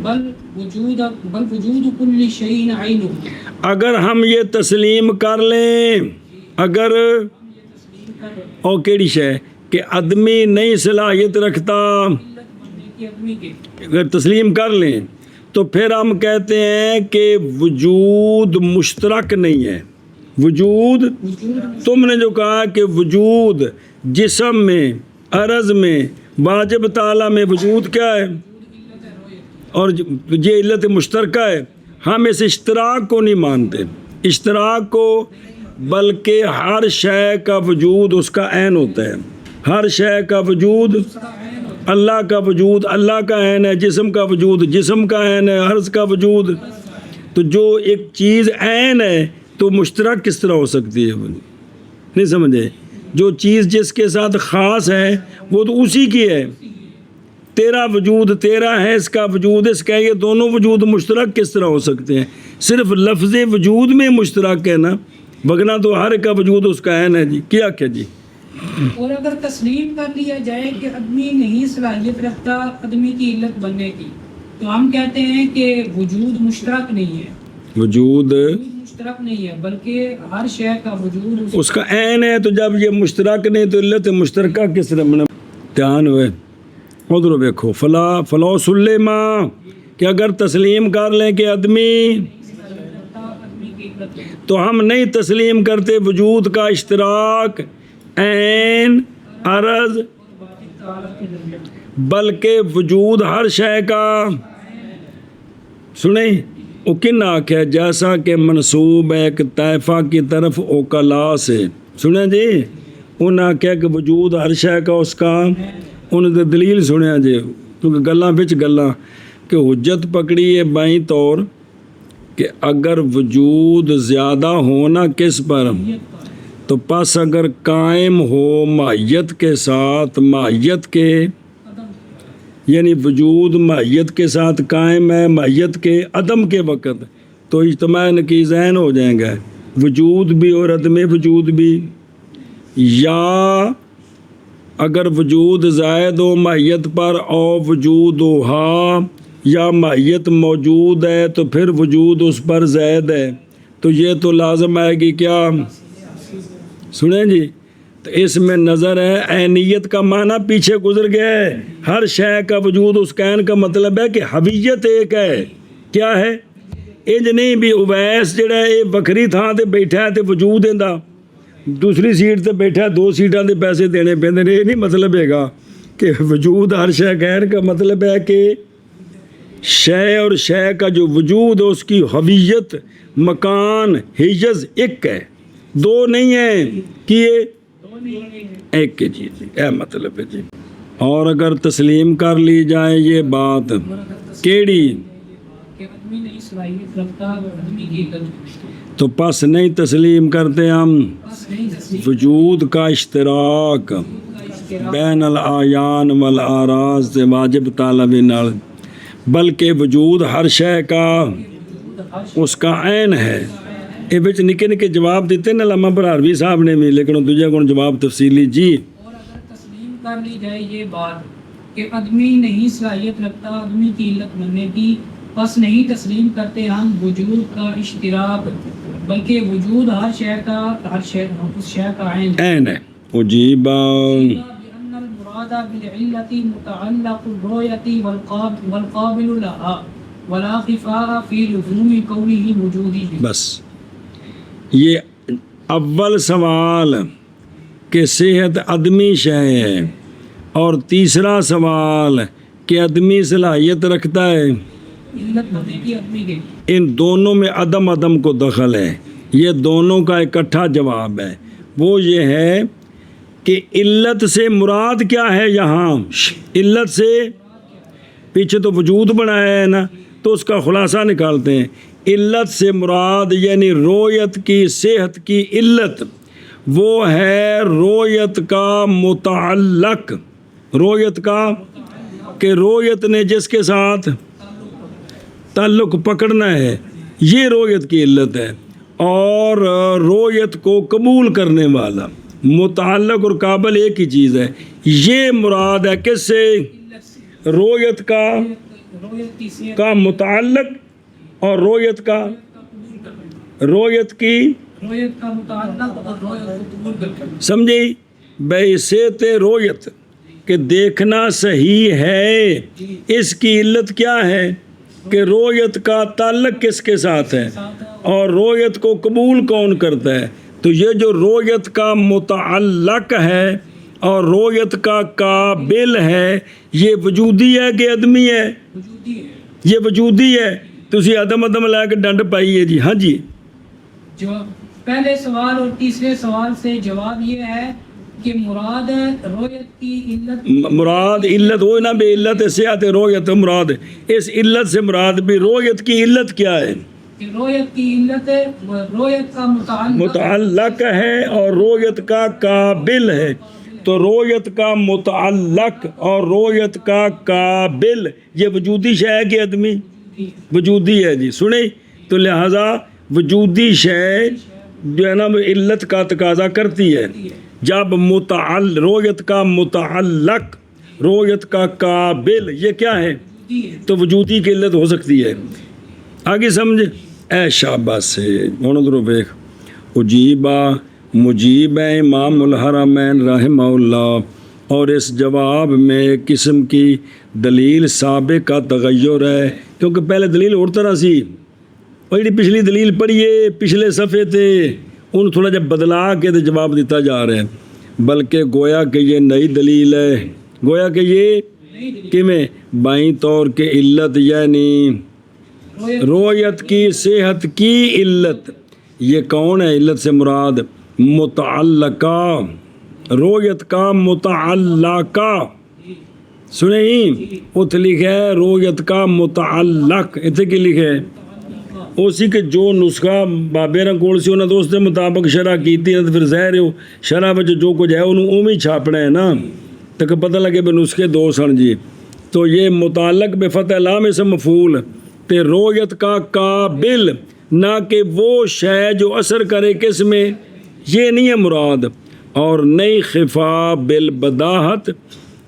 بل وجود کل شیء عینہ. اگر ہم یہ تسلیم کر لیں، اگر او کیڑی شے کہ آدمی نہیں صلاحیت رکھتا، علت بننے کی آدمی کے. اگر تسلیم کر لیں تو پھر ہم کہتے ہیں کہ وجود مشترک نہیں ہے. وجود تم نے جو کہا کہ وجود جسم میں، عرض میں، واجب تعالیٰ میں وجود کیا ہے؟ اور یہ علت مشترکہ ہے. ہم اس اشتراک کو نہیں مانتے، اشتراک کو، بلکہ ہر شے کا وجود اس کا عین ہوتا ہے. ہر شے کا وجود، اللہ کا وجود اللہ کا عین ہے، جسم کا وجود جسم کا عین ہے، عرض کا وجود. تو جو ایک چیز عین ہے تو مشترک کس طرح ہو سکتی ہے؟ نہیں سمجھے؟ جو چیز جس کے ساتھ خاص ہے وہ تو اسی کی ہے. تیرا وجود تیرا ہے، اس کا وجود اس کا ہے، یہ دونوں وجود مشترک کس طرح ہو سکتے ہیں؟ صرف لفظ وجود میں مشترک ہے نا، وگرنہ تو ہر کا وجود اس کا عین ہے. جی کیا جی؟ اور اگر تسلیم کر لیا جائے کہ آدمی نہیں صلاحیت رکھتا آدمی کی علت بننے کی، تو ہم کہتے ہیں کہ وجود مشترک نہیں ہے. وجود مشترک نہیں ہے بلکہ ہر شے کا وجود اس کا عین ہے. تو جب یہ مشترک نہیں تو علت مشترکہ کس طرح بنا؟ دھیان ہوئے ادھر دیکھو. فلا سلما کہ اگر تسلیم کر لیں کہ آدمی، آدمی کی علت ہے. تو ہم نہیں تسلیم کرتے وجود کا اشتراک عین، عرض، بلکہ وجود ہر شے کا. سنیں وہ کن آنکھ ہے؟ جیسا کہ منسوب ہے ایک طائفہ کی طرف اوکلا سے. سنیں جی ان آنکھیں کہ وجود ہر شے کا اس کا، ان دے دلیل سنیا جی، کیونکہ گلاں بچ گلاں کہ حجت پکڑی ہے بائیں طور کہ اگر وجود زیادہ ہونا کس پر، تو پس اگر قائم ہو ماہیت کے ساتھ، ماہیت کے یعنی وجود ماہیت کے ساتھ قائم ہے ماہیت کے عدم کے وقت، تو اجتماع نقیضین ہو جائیں گے، وجود بھی اور عدم وجود بھی. یا اگر وجود زائد ہو ماہیت پر او وجود ہا، یا ماہیت موجود ہے تو پھر وجود اس پر زائد ہے، تو یہ تو لازم آئے گی کیا؟ سنیں جی تو اس میں نظر ہے عینیت کا معنی پیچھے گزر گیا ہے. ہر شے کا وجود اس کا عین کا مطلب ہے کہ حویت ایک ہے. کیا ہے؟ انج نہیں بھی اویس جڑا ہے وکری تھان تے بیٹھا ہے تے وجود ایندا دوسری سیٹ تے بیٹھا ہے، 2 سیٹاں دے پیسے دینے پیندے نے. یہ نہیں مطلب ہے گا کہ وجود ہر شے کا عین کا مطلب ہے کہ شے اور شے کا جو وجود ہے اس کی حویت، مکان، حیز ایک ہے، 2 نہیں ہیں کہ یہ ایک کی چیز. اے مطلب ہے جی. اور اگر تسلیم کر لی جائے یہ بات کیڑی کہ آدمی نہیں صلاحیت رکھتا آدمی کی علت، تو پس نہیں تسلیم کرتے ہم بس نہیں تسلیم وجود کا اشتراک. کا اشتراک بین الآیان والآراز سے واجب طالب نال، بلکہ وجود ہر شے کا اس کا عین ہے۔ یہ بچ نکے نکے جواب دیتے نا علامہ برہروی صاحب نے بھی، لیکن دوجے کو جواب تفصیلی جی۔ اور اگر تسلیم کر لی جائے یہ بات کہ آدمی نہیں صلاحیت رکھتا آدمی کی علت بننے کی، پس نہیں تسلیم کرتے ہم وجود کا اشتراک، بلکہ وجود ہر شے کا اس شے کا عین ہے۔ اجیبا بأن المراد بالعلة متعلق الرؤية والقابل لها ولا خفاء في لزوم كونه وجودي۔ بس یہ اول سوال کہ صحت عدمی شے ہے، اور تیسرا سوال کہ آدمی صلاحیت رکھتا ہے، علت بننے کی آدمی کے ان دونوں میں عدم کو دخل ہے۔ یہ دونوں کا اکٹھا جواب ہے، وہ یہ ہے کہ علت سے مراد کیا ہے یہاں؟ علت سے پیچھے تو وجود بنایا ہے نا، تو اس کا خلاصہ نکالتے ہیں۔ علت سے مراد یعنی رویت کی صحت کی علت، وہ ہے رویت کا متعلق، رویت کا کہ رویت نے جس کے ساتھ تعلق پکڑنا ہے، یہ رویت کی علت ہے۔ اور رویت کو قبول کرنے والا، متعلق اور قابل ایک ہی چیز ہے، یہ مراد ہے کس سے؟ رویت کا متعلق اور رویت کا رویت کی رویت کا متعلق اور رویت کو قبول کر سمجھی بحیثیت رویت کہ دیکھنا صحیح ہے، اس کی علت کیا ہے کہ رویت کا تعلق کس کے ساتھ ہے اور رویت کو قبول کون کرتا ہے۔ تو یہ جو رویت کا متعلق ہے اور رویت کا قابل ہے، یہ وجودی ہے کہ عدمی ہے؟ وجودی ہے۔ یہ وجودی ہے۔ تو اسی عدم لے کے ڈنڈ پائیے جی۔ ہاں جی، جواب پہلے سوال اور تیسرے سوال سے جواب یہ ہے کہ مراد رویت کی علت، مراد علت وہ نا بے علت صحت رویت مراد، اس علت سے مراد بھی رویت کی علت کیا ہے؟ کہ رویت کی علت رویت کا متعلق ہے اور رویت کا قابل ہے۔ تو رویت کا متعلق اور رویت کا قابل یہ وجودی شے ہے کہ عدمی؟ وجودی ہے جی۔ سنیں تو لہذا وجودی شے جو ہے نا علت کا تقاضا کرتی ہے۔ جب رویت کا متعلق رویت کا قابل یہ کیا ہے تو وجودی کی علت ہو سکتی ہے۔ آگے سمجھ اے شاباش سے ادھر دیکھ۔ اجیبا مجیب امام الحرمین رحمہ اللہ، اور اس جواب میں قسم کی دلیل سابق کا تغیر ہے، کیونکہ پہلے دلیل اور طرح سی، اور جی پچھلی دلیل پڑھیے پچھلے صفحے تھے ان تھوڑا جب بدلا کے تو جواب دیتا جا رہا ہے، بلکہ گویا کہ یہ نئی دلیل ہے، گویا کہ یہ کہ میں بائیں طور کے علت یعنی رویت کی صحت کی علت، یہ کون ہے علت سے مراد؟ متعلقہ، رویت کا متعلقہ، سنیں ات لکھا ہے رویت کا متعلق، اتنے کی لکھا ہے اسی کے جو نسخہ بابے رنگول سے انہیں دوست مطابق شرح کیتی ہے، تو پھر ظاہر ہو شرح میں جو کچھ ہے انہوں اومی چھاپنا ہے نا، تک پتہ لگے بے نسخے دو سن جی۔ تو یہ متعلق بے فتح لام سے مفعول تے رویت کا قابل، نہ کہ وہ شے جو اثر کرے کس میں، یہ نہیں ہے مراد۔ اور نئی خفا بالبداحت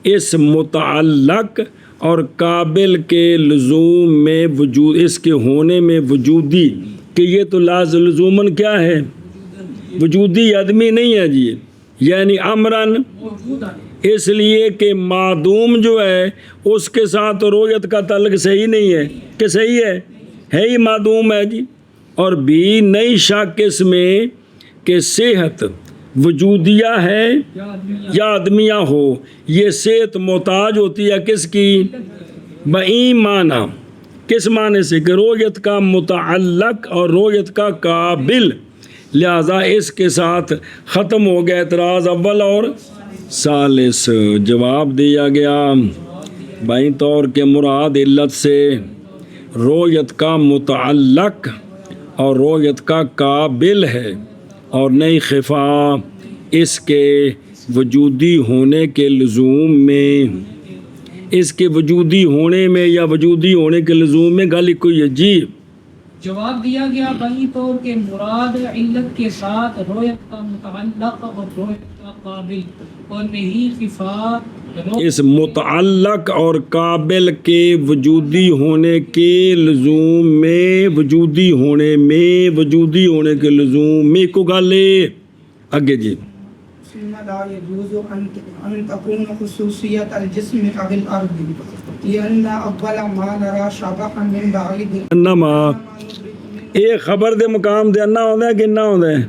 اس متعلق اور قابل کے لزوم میں وجود، اس کے ہونے میں وجودی کہ یہ تو لزوماً کیا ہے؟ وجودی آدمی نہیں ہے جی، یعنی امرن، اس لیے کہ معدوم جو ہے اس کے ساتھ رویت کا تعلق صحیح نہیں ہے کہ صحیح ہے ہی معدوم ہے جی۔ اور بھی نئی شک اس میں کہ صحت وجودیہ ہے یا آدمیہ ہو، یہ صحت محتاج ہوتی ہے کس کی؟ بئی معنی، کس معنی سے کہ رویت کا متعلق اور رویت کا قابل، لہذا اس کے ساتھ ختم ہو گیا اعتراض اول اور ثالث۔ جواب دیا گیا بائیں طور کے مراد علت سے رویت کا متعلق اور رویت کا قابل ہے، اور نئی خفا اس کے وجودی ہونے کے لزوم میں، اس کے وجودی ہونے میں یا وجودی ہونے کے لزوم میں گل کوئی ہے جی۔ جواب دیا گیا بنی طور کہ مراد علت کے ساتھ رویت کا متعلق اور رویت کا قابل، اور نہیں صفات اس متعلق اور قابل کے وجودی ہونے کے لزوم میں، وجودی ہونے میں، وجودی ہونے کے لزوم میں کو گل ہے آگے جی۔ ثم لا يجوز أن تكون خصوصية الجسم أو الأرض لأن أول ما نرى شبحا من بعيد انما یہ خبر دے مقام دے انا ہوندا ہے کہ نہ ہوندا ہے،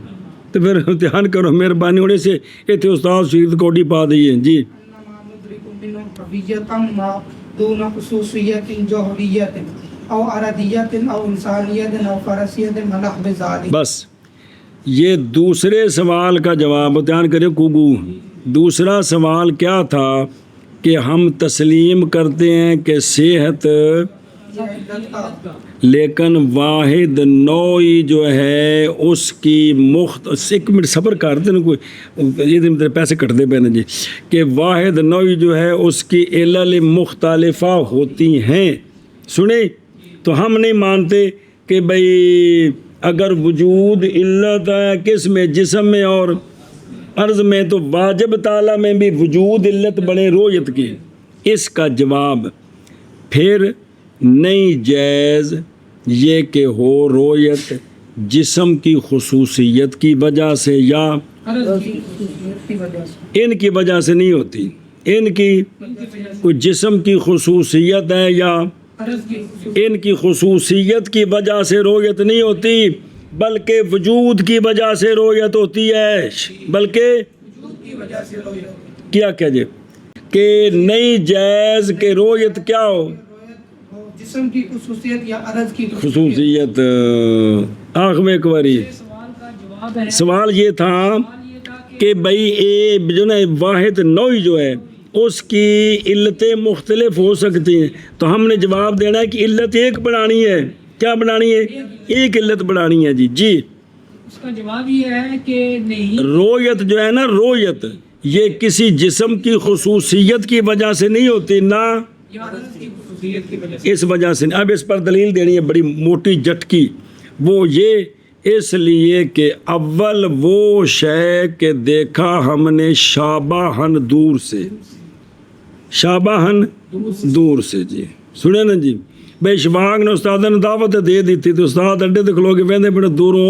تو پھر امتحان کرو مہربانی ہونے سے ایتھے استاد شہید کوٹی پا دیئے جی۔ إنما ندرك منه قضية ما دون خصوصية جوهرية أو أرضية أو إنسانية أو فرسية ونحو ذلك۔ بس یہ دوسرے سوال کا جواب دھیان کریں کوگو۔ دوسرا سوال کیا تھا کہ ہم تسلیم کرتے ہیں کہ صحت، لیکن واحد نوعی جو ہے اس کی ایک منٹ صبر کرتے ہیں، کوئی یہ میرے پیسے کٹ دے پہنے جی، کہ واحد نوعی جو ہے اس کی علل مختلفہ ہوتی ہیں۔ سنیں تو ہم نہیں مانتے کہ بھئی اگر وجود علت ہے کس میں، جسم میں اور عرض میں، تو واجب تعالیٰ میں بھی وجود علت بنے رویت کی۔ اس کا جواب پھر نہیں جائز یہ کہ ہو رویت جسم کی خصوصیت کی وجہ سے یا ان کی وجہ سے نہیں ہوتی، ان کی کوئی جسم کی خصوصیت ہے یا ان کی خصوصیت کی وجہ سے رویت نہیں ہوتی، بلکہ وجود کی وجہ سے رویت ہوتی ہے، بلکہ کیا کہہ جے کہ نہیں جائز کہ رویت کیا ہو، جسم کی خصوصیت یا عرض کی خصوصیت۔ آنکھ میں ایک باری سوال کا جواب ہے، سوال یہ تھا کہ بھئی اے جو نا واحد نوعی جو ہے اس کی علتیں مختلف ہو سکتی ہیں، تو ہم نے جواب دینا ہے کہ علت ایک بنانی ہے۔ کیا بنانی ہے؟ ایک علت بنانی ہے جی۔ جی اس کا جواب یہ ہے کہ نہیں، رویت جو ہے نا، رویت یہ کسی جسم کی خصوصیت کی وجہ سے نہیں ہوتی، نہ یا عرض کی خصوصیت کی وجہ سے۔ اس وجہ سے۔ اب اس پر دلیل دینی ہے بڑی موٹی جٹکی، وہ یہ اس لیے کہ اول وہ شے کہ دیکھا ہم نے شابہن دور سے، شابہن دور سے جی، سنے نا جی۔ بے شفاق نے استاد نے دعوت دے دیتی تو استاد اڈے تے کھلو کے وہدے پہ دوروں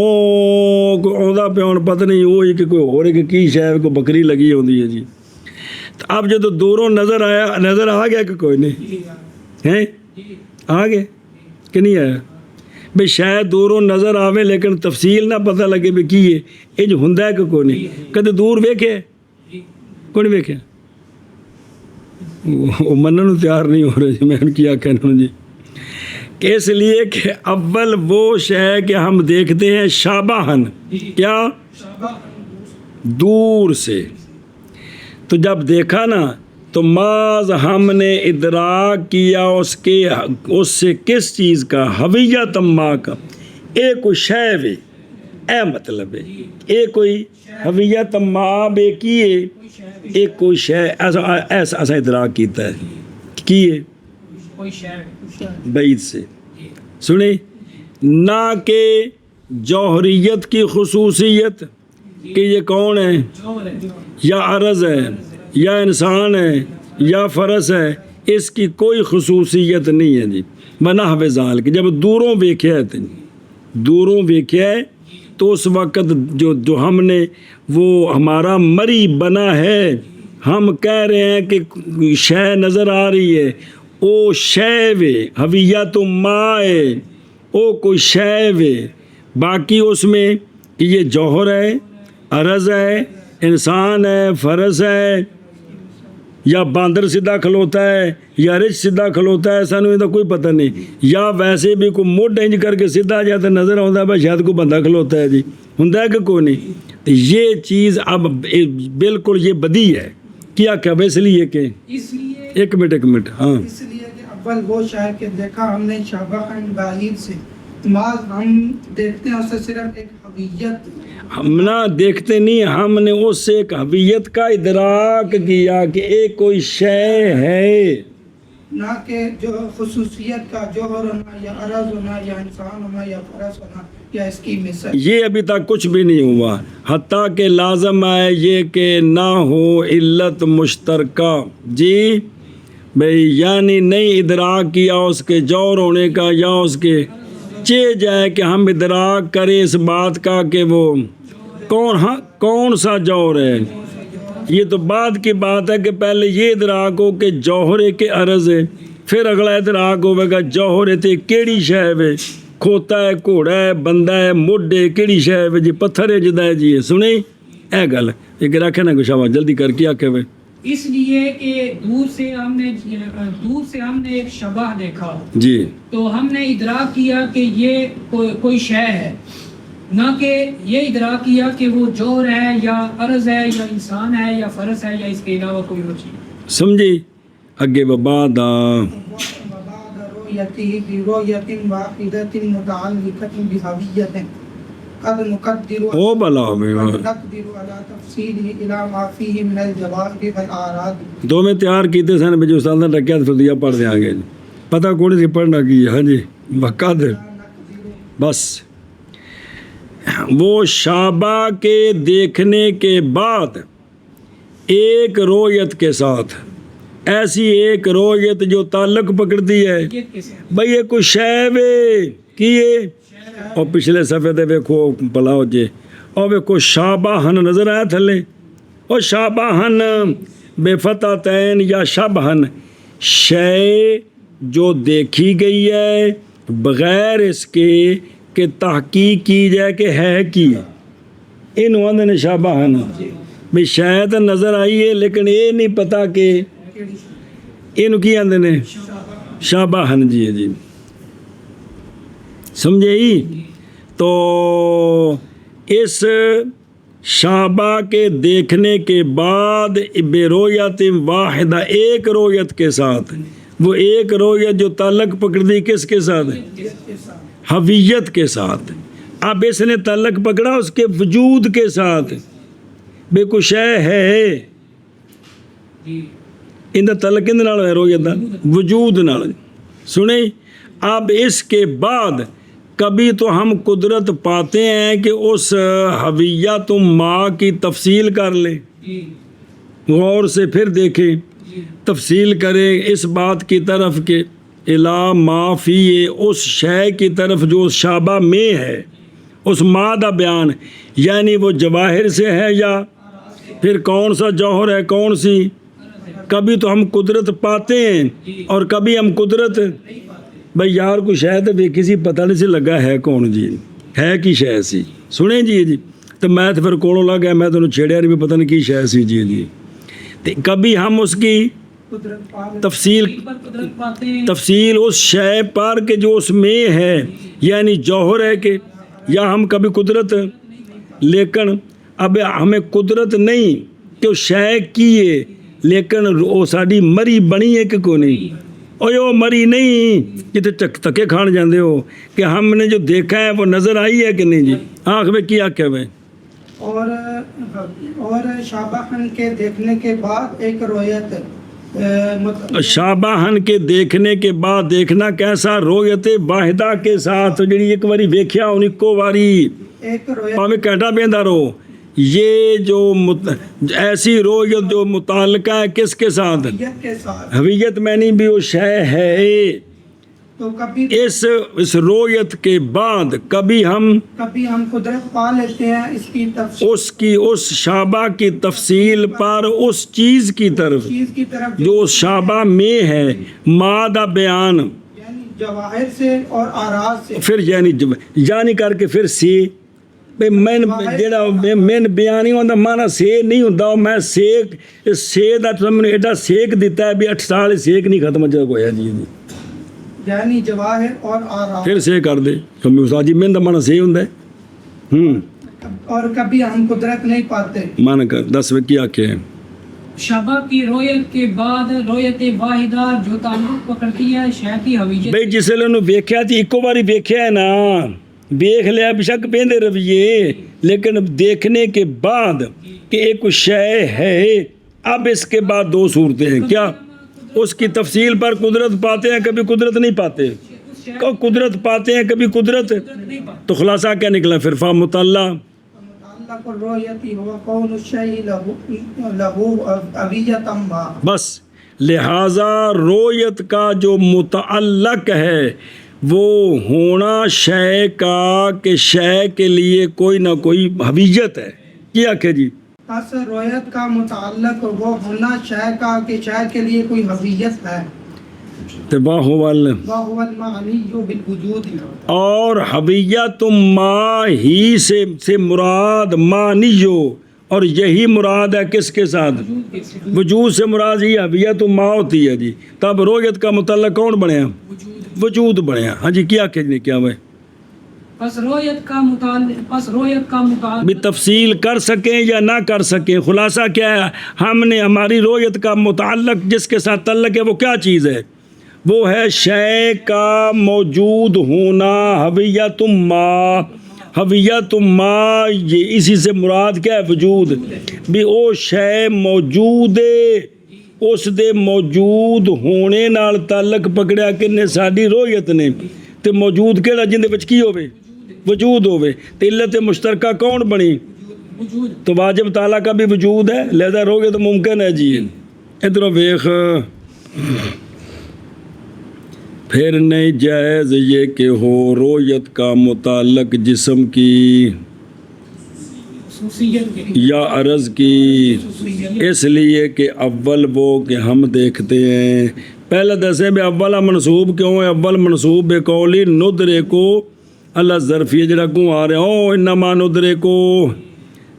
کوئی آਉਂدا پیا ہن پتہ نہیں وہی کہ کوئی ہو رہی کہ کی شے کوئی بکری لگی ہوندی ہے جی۔ تو اب جدو دوروں نظر آیا، نظر آ گیا کہ کوئی نہیں ہیں، آ گئے کہ نہیں آیا؟ بھئی شاید دوروں نظر آوے لیکن تفصیل نہ پتہ لگے بھی کی ہے، یہ جو ہوندا ہے کہ کوئی نہیں۔ کدے دور ویکھے کوئی نہیں ویکھے، وہ منن تیار نہیں ہو رہے جی، میں ان کیا کہنا جی، کہ اس لیے کہ اول وہ شے کہ ہم دیکھتے ہیں شابہن، کیا دور سے، تو جب دیکھا نا تو ماز ہم نے ادراک کیا اس سے کس چیز کا، حویت ما کا، اے کوئی شے وے، اے مطلب ہے اے کوئی حویت ما بے کیے، ایک کوئی شے ایسا ادراک کیتا ہے کیے کوئی شے بعید سے، سنیں، نہ کہ جوہریت کی خصوصیت کہ یہ کون ہے، یا عرض ہے یا انسان ہے یا فرس ہے، اس کی کوئی خصوصیت نہیں ہے جی۔ بنحو ذالک، جب دوروں ویکھیا ہے تو دوروں ویکھیا ہے تو اس وقت جو ہم نے وہ ہمارا مری بنا ہے، ہم کہہ رہے ہیں کہ شے نظر آ رہی ہے، او شے وے، حویت ما ہے، او کوئی شے وے، باقی اس میں کہ یہ جوہر ہے، عرض ہے، انسان ہے، فرس ہے، یا باندر سیدھا کھلوتا ہے یا رچ سیدھا کھلوتا ہے، سانو یہ کوئی پتہ نہیں، یا ویسے بھی کوئی موڈ انج کر کے سیدھا جاتا نظر آتا ہے بھائی شاید کوئی بندہ کھلوتا ہے جی، ہوندا ہے کہ کوئی نہیں۔ یہ چیز اب بالکل یہ بدی ہے، کیا اس لیے کہ اس لیے ایک منٹ ہاں، اس لیے کہ اول وہ شے کہ دیکھا ہم نے شابہن بعید سے، ماز ہم دیکھتے ہیں اسے صرف ایک حویت۔ ہم نہ دیکھتے نہیں، ہم نے اس سے ایک حویت کا ادراک کیا کہ ایک کوئی شے ہے، نہ کہ جو خصوصیت کا جوہر ہونا یا عرض ہونا یا انسان ہونا یا فرس ہونا یا اس کی مثل. یہ ابھی تک کچھ بھی نہیں ہوا، حتیٰ کہ لازم آئے یہ کہ نہ ہو علت مشترکہ. جی بھئی، یعنی نہیں ادراک کیا اس کے جوہر ہونے کا یا اس کے چہ جائے کہ ہم ادراک کریں اس بات کا کہ وہ کون سا جوہر ہے. یہ تو بعد کی بات ہے کہ پہلے یہ ادراک ہو کہ جوہر کے عرض ہے، پھر اگلا ادراک ہوئے گا جوہر تے کیڑی شے ہے، کھوتا ہے، گھوڑا ہے، بندہ ہے، مڈ ہے، کیڑی شے ہے جی، پتھر ہے جدا ہے جی. سنیں اے گل ایک رکھے نا کچھ آواز جلدی کر کے آکے ہوئے. اس لیے کہ دور سے ہم نے ایک شبہ دیکھا جی تو ہم نے ادراک کیا کہ یہ کوئی شے ہے، نہ کہ یہ ادراک کیا کہ وہ جوہر ہے یا عرض ہے یا انسان ہے یا فرس ہے یا اس کے علاوہ کوئی اور چیز. سمجھی اگے وبعد وبعد رؤيته برؤية واحدة متعلقة بهوية قد نقدر او بلا میں نقدر على تفصيله إلى ما فيه من الجواهر والأعراض. دو میں تیار کیتے سن بجو استاد نے رکھیا تو دیا پڑھ دیا گے. پتہ کون سی پڑھنا کی. ہاں جی وقت بس وہ شابہ کے دیکھنے کے بعد ایک رویت کے ساتھ، ایسی ایک رویت جو تعلق پکڑتی ہے یہ کس ہے؟ بھئی یہ کوئی شے وے کیے. اور پچھلے صفحے دے ویکھو پلاؤ جے اور ویکھو شابہن نظر آیا تھلے. اور شابہن بے فتحتین یا شبہن شے جو دیکھی گئی ہے بغیر اس کے کہ تحقیق کی جائے کہ ہے کی. انہوں نے شابہن بھئی شاید نظر آئی ہے لیکن یہ نہیں پتا کہ انہوں کی آندے نے شابہن. جی جی سمجھے ہی. تو اس شابہ کے دیکھنے کے بعد بے رویت واحدہ ایک رویت کے ساتھ، وہ ایک رویت جو تعلق پکڑ دی کس کے ساتھ؟ حویت کے ساتھ. اب اس نے تعلق پکڑا اس کے وجود کے ساتھ. بے کوئی شے ہے ان دا تعلق کن نال ہے؟ رویت دا وجود نال. سنیں اب اس کے بعد کبھی تو ہم قدرت پاتے ہیں کہ اس حویت ما کی تفصیل کر لیں، غور سے پھر دیکھیں، تفصیل کریں اس بات کی طرف کہ الا ما فی، اس شے کی طرف جو اس شابہ میں ہے، اس ما دا بیان، یعنی وہ جواہر سے ہے یا پھر کون سا جوہر ہے، کون سی. کبھی تو ہم قدرت پاتے ہیں اور کبھی ہم قدرت بھئی یار کوئی شاید بھی کسی پتہ نہیں سے لگا ہے کون جی ہے کی شے سی. سنیں جی جی تو میں تو پھر کولوں لگ گیا، میں تو چھیڑیا نہیں بھی پتہ نہیں کی شے سی. جی جی کبھی ہم اس کی تفصیل اس شے پر کہ جو اس میں ہے یعنی جوہر ہے کہ یا ہم کبھی قدرت، لیکن اب ہمیں قدرت نہیں کہ اس شے کیے لیکن وہ ساری مری بنی ہے کہ کوئی نہیں. اور یہ مری نہیں کہ تکے کھان جاندے ہو کہ ہم نے جو دیکھا ہے وہ نظر آئی ہے کہ نہیں. جی آنکھ میں کیا کیا ہوئے. اور شابہن کے دیکھنے کے بعد ایک رویت شابہن کے دیکھنے کے بعد دیکھنا کیسا؟ رویت واحدہ کے ساتھ جڑی ایک واری ویکھیا ان کو واری ایک رویت پاویں کہٹا بیندہ رہو. یہ جو ایسی رویت جو متعلقہ ہے کس کے ساتھ؟ کے ساتھ. حویت میں نہیں بھی وہ شے ہے. تو کبھی اس رویت کے بعد کبھی ہم قدرت پا لیتے ہیں اس کی اس شابہ کی تفصیل پر اس چیز کی طرف جو اس شابہ میں ہے مادہ بیان، یعنی جواہر سے اور آراز سے. پھر یعنی کر کے پھر سی میں بیان نہیں ہوتا مانا سے نہیں ہوتا. میں سے دا تمہیں ایڈا سیک دیتا ہے بھی 8 سال سیک نہیں ختم ہویا. جی یعنی جواہر اور آراز پھر سے کر دے کمی استاد جی میں مانا سے ہوتا ہے. اور کبھی ہم قدرت نہیں پاتے. مانا کر 10 میں کیا آکھے ہیں شبہ کی رویت کے بعد رویت واحدہ جو تعلق پکڑتی ہے شے کی حویت. بھئی جس لئے انہوں ویکھیا تھی ایکو باری ویکھیا ہے نا دیکھ لیا بشک پیندے رویے، لیکن دیکھنے کے بعد کہ ایک شے ہے، اب اس کے بعد دو صورتیں ہیں، کیا اس کی تفصیل پر قدرت پاتے ہیں، کبھی قدرت نہیں پاتے، قدرت پاتے ہیں کبھی قدرت، تو خلاصہ کیا نکلا پھر فمطلع متعلق الرؤیت هو کون الشیء له ابیۃ ما، بس لہذا رویت کا جو متعلق ہے وہ ہونا شے کا کہ شے کے لیے کوئی نہ کوئی حویت ہے، کیا کہ جی پس رویت کا متعلق وہ ہونا شے کا کہ شے کے لیے کوئی حویت ہے، تباہ وال وهو المعنی بالوجود، اور حویت ما ہی سے مراد معنیو، اور یہی مراد ہے کس کے ساتھ، وجود سے مراد ہی حویت ما ہوتی ہے جی، تب رویت کا متعلق کون بنے ہیں، وجود بنے ہیں، ہاں جی کیا کہنے کیا ہوئے پس رویت کا متعلق بھی تفصیل کر سکیں یا نہ کر سکیں، خلاصہ کیا ہے، ہم نے ہماری رویت کا متعلق جس کے ساتھ تعلق ہے وہ کیا چیز ہے، وہ ہے شے کا موجود ہونا، حویت ما، حویت ما یہ اسی سے مراد کیا ہے، وجود، بھی او شے موجود ہے، اس دے موجود ہونے نال تعلق پکڑیا کنے ساڈی رویت نے، تے موجود کیڑا جن دے وچ کی ہوے، وجود ہوے، تے علت مشترکہ کون بنی، تو واجب تعالیٰ کا بھی وجود ہے، لہذا رویت ممکن ہے جی، ادھر ویخ پھر نہیں جائز یہ کہ ہو رویت کا متعلق جسم کی خصوصیت کے یا عرض کی، اس لیے کہ اول وہ کہ ہم دیکھتے ہیں، پہلے دسے بھی اولا منصوب کیوں ہے، اول منصوب بے قولی ندرے کو اللہ ظرفیہ جڑا کو آ رہے ہو انما ندرے کو،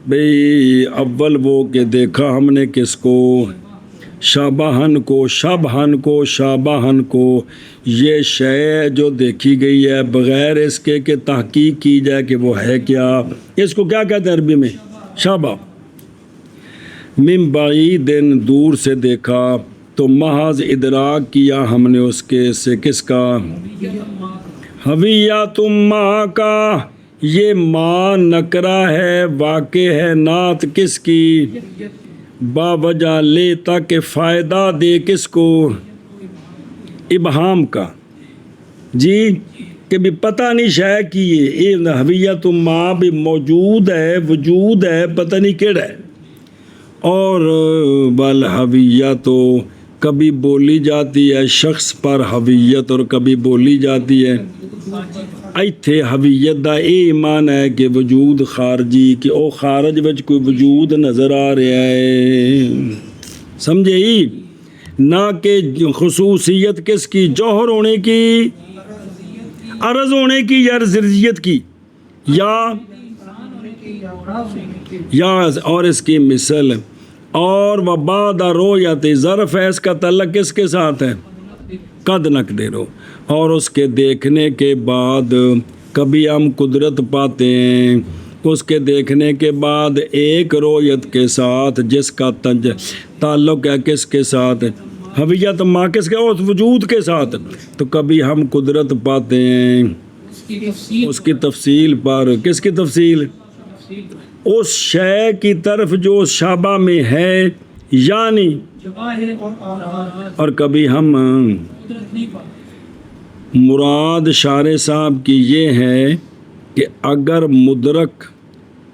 بھئی اول وہ کہ دیکھا ہم نے کس کو، شابہن کو، شابہن کو یہ شے جو دیکھی گئی ہے بغیر اس کے کہ تحقیق کی جائے کہ وہ ہے کیا، اس کو کیا کہتے ہیں عربی میں، شابہ، من بعید دور سے دیکھا، تو محض ادراک کیا ہم نے اس کے سے کس کا، حویت ما کا، یہ ما نکرہ ہے، واقع ہے نعت کس کی، با وجہ لے تاکہ فائدہ دے کس کو، ابہام کا، جی کہ بھی پتہ نہیں شے کی یہ حویت ما بھی موجود ہے، وجود ہے، پتہ نہیں کیڑا ہے، اور بالحویت تو کبھی بولی جاتی ہے شخص پر حویت اور کبھی بولی جاتی ہے، ایتھے حویت دا اے معنی ہے کہ وجود خارجی، کہ او خارج وچ کوئی وجود نظر آ رہا ہے، سمجھے ہی، نہ کہ خصوصیت کس کی، جوہر ہونے کی، عرض ہونے کی یا ذریت کی، یا اور اس کی مثل، اور وبعد رؤیت ظرف ہے، اس کا تعلق کس کے ساتھ ہے، قد نقدرو، اور اس کے دیکھنے کے بعد کبھی ہم قدرت پاتے ہیں، اس کے دیکھنے کے بعد ایک رؤیت کے ساتھ جس کا تعلق ہے کس کے ساتھ، حویت ما کس کے، اس وجود کے ساتھ، تو کبھی ہم قدرت پاتے ہیں اس کی تفصیل پر، کس کی تفصیل، اس شے کی طرف جو شابہ میں ہے، یعنی اور کبھی ہم مراد شارع صاحب کی یہ ہے کہ اگر مدرک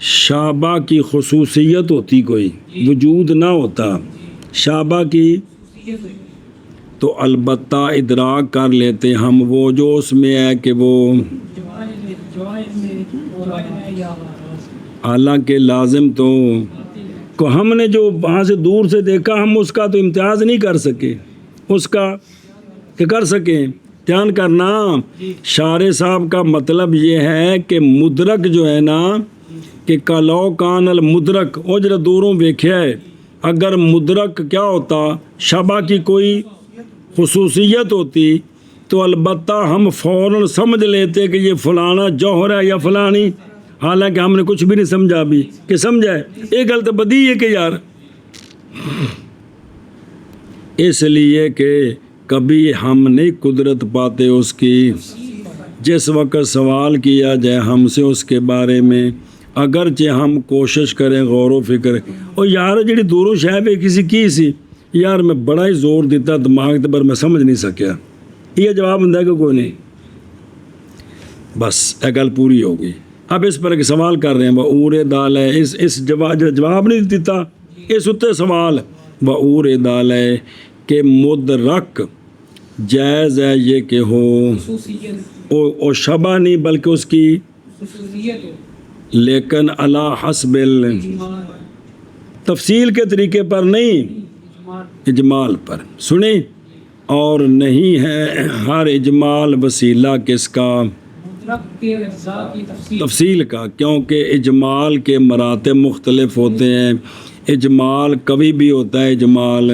شابہ کی خصوصیت ہوتی، کوئی وجود نہ ہوتا شابہ کی، تو البتہ ادراک کر لیتے ہم وہ جو اس میں ہے کہ وہ، حالانکہ لازم تو کو ہم نے جو وہاں سے دور سے دیکھا ہم اس کا تو امتیاز نہیں کر سکے، اس کا کہ کر سکیں، دھیان کرنا، شارع صاحب کا مطلب یہ ہے کہ مدرک جو ہے نا، کہ کلو کان المدرک، وہ جرا دوروں ویکھیا ہے، اگر مدرک کیا ہوتا، شابہ کی کوئی خصوصیت ہوتی تو البتہ ہم فوراً سمجھ لیتے کہ یہ فلانا جوہر ہے یا فلانی، حالانکہ ہم نے کچھ بھی نہیں سمجھا بھی، کہ سمجھا ہے، ایک گل تو بدی ہے کہ یار، اس لیے کہ کبھی ہم نہیں قدرت پاتے اس کی، جس وقت سوال کیا جائے ہم سے اس کے بارے میں اگرچہ ہم کوشش کریں غور و فکر اور یار جڑی دوروں شاید کسی کی سی یار میں بڑا ہی زور دیتا دماغ تے پر میں سمجھ نہیں سکیا یہ جواب ہوں کہ کوئی نہیں بس یہ گل پوری ہو گئی اب اس پر ایک سوال کر رہے ہیں بَعُورِ دال ہے اس جواب نہیں دیتا اس اتنے سوال بَعُورِ دال ہے کہ مدرک جائز ہے یہ کہ ہو خصوصیت او شبہ نہیں بلکہ اس کی خصوصیت ہو لیکن علی حسب اجمال تفصیل کے طریقے پر نہیں اجمال اجمال پر سنیں اور نہیں ہے ہر اجمال وسیلہ کس کا مطلق کے اجزاء کی تفصیل تفصیل کا کیونکہ اجمال کے مراتب مختلف ہوتے ہیں اجمال کبھی بھی ہوتا ہے اجمال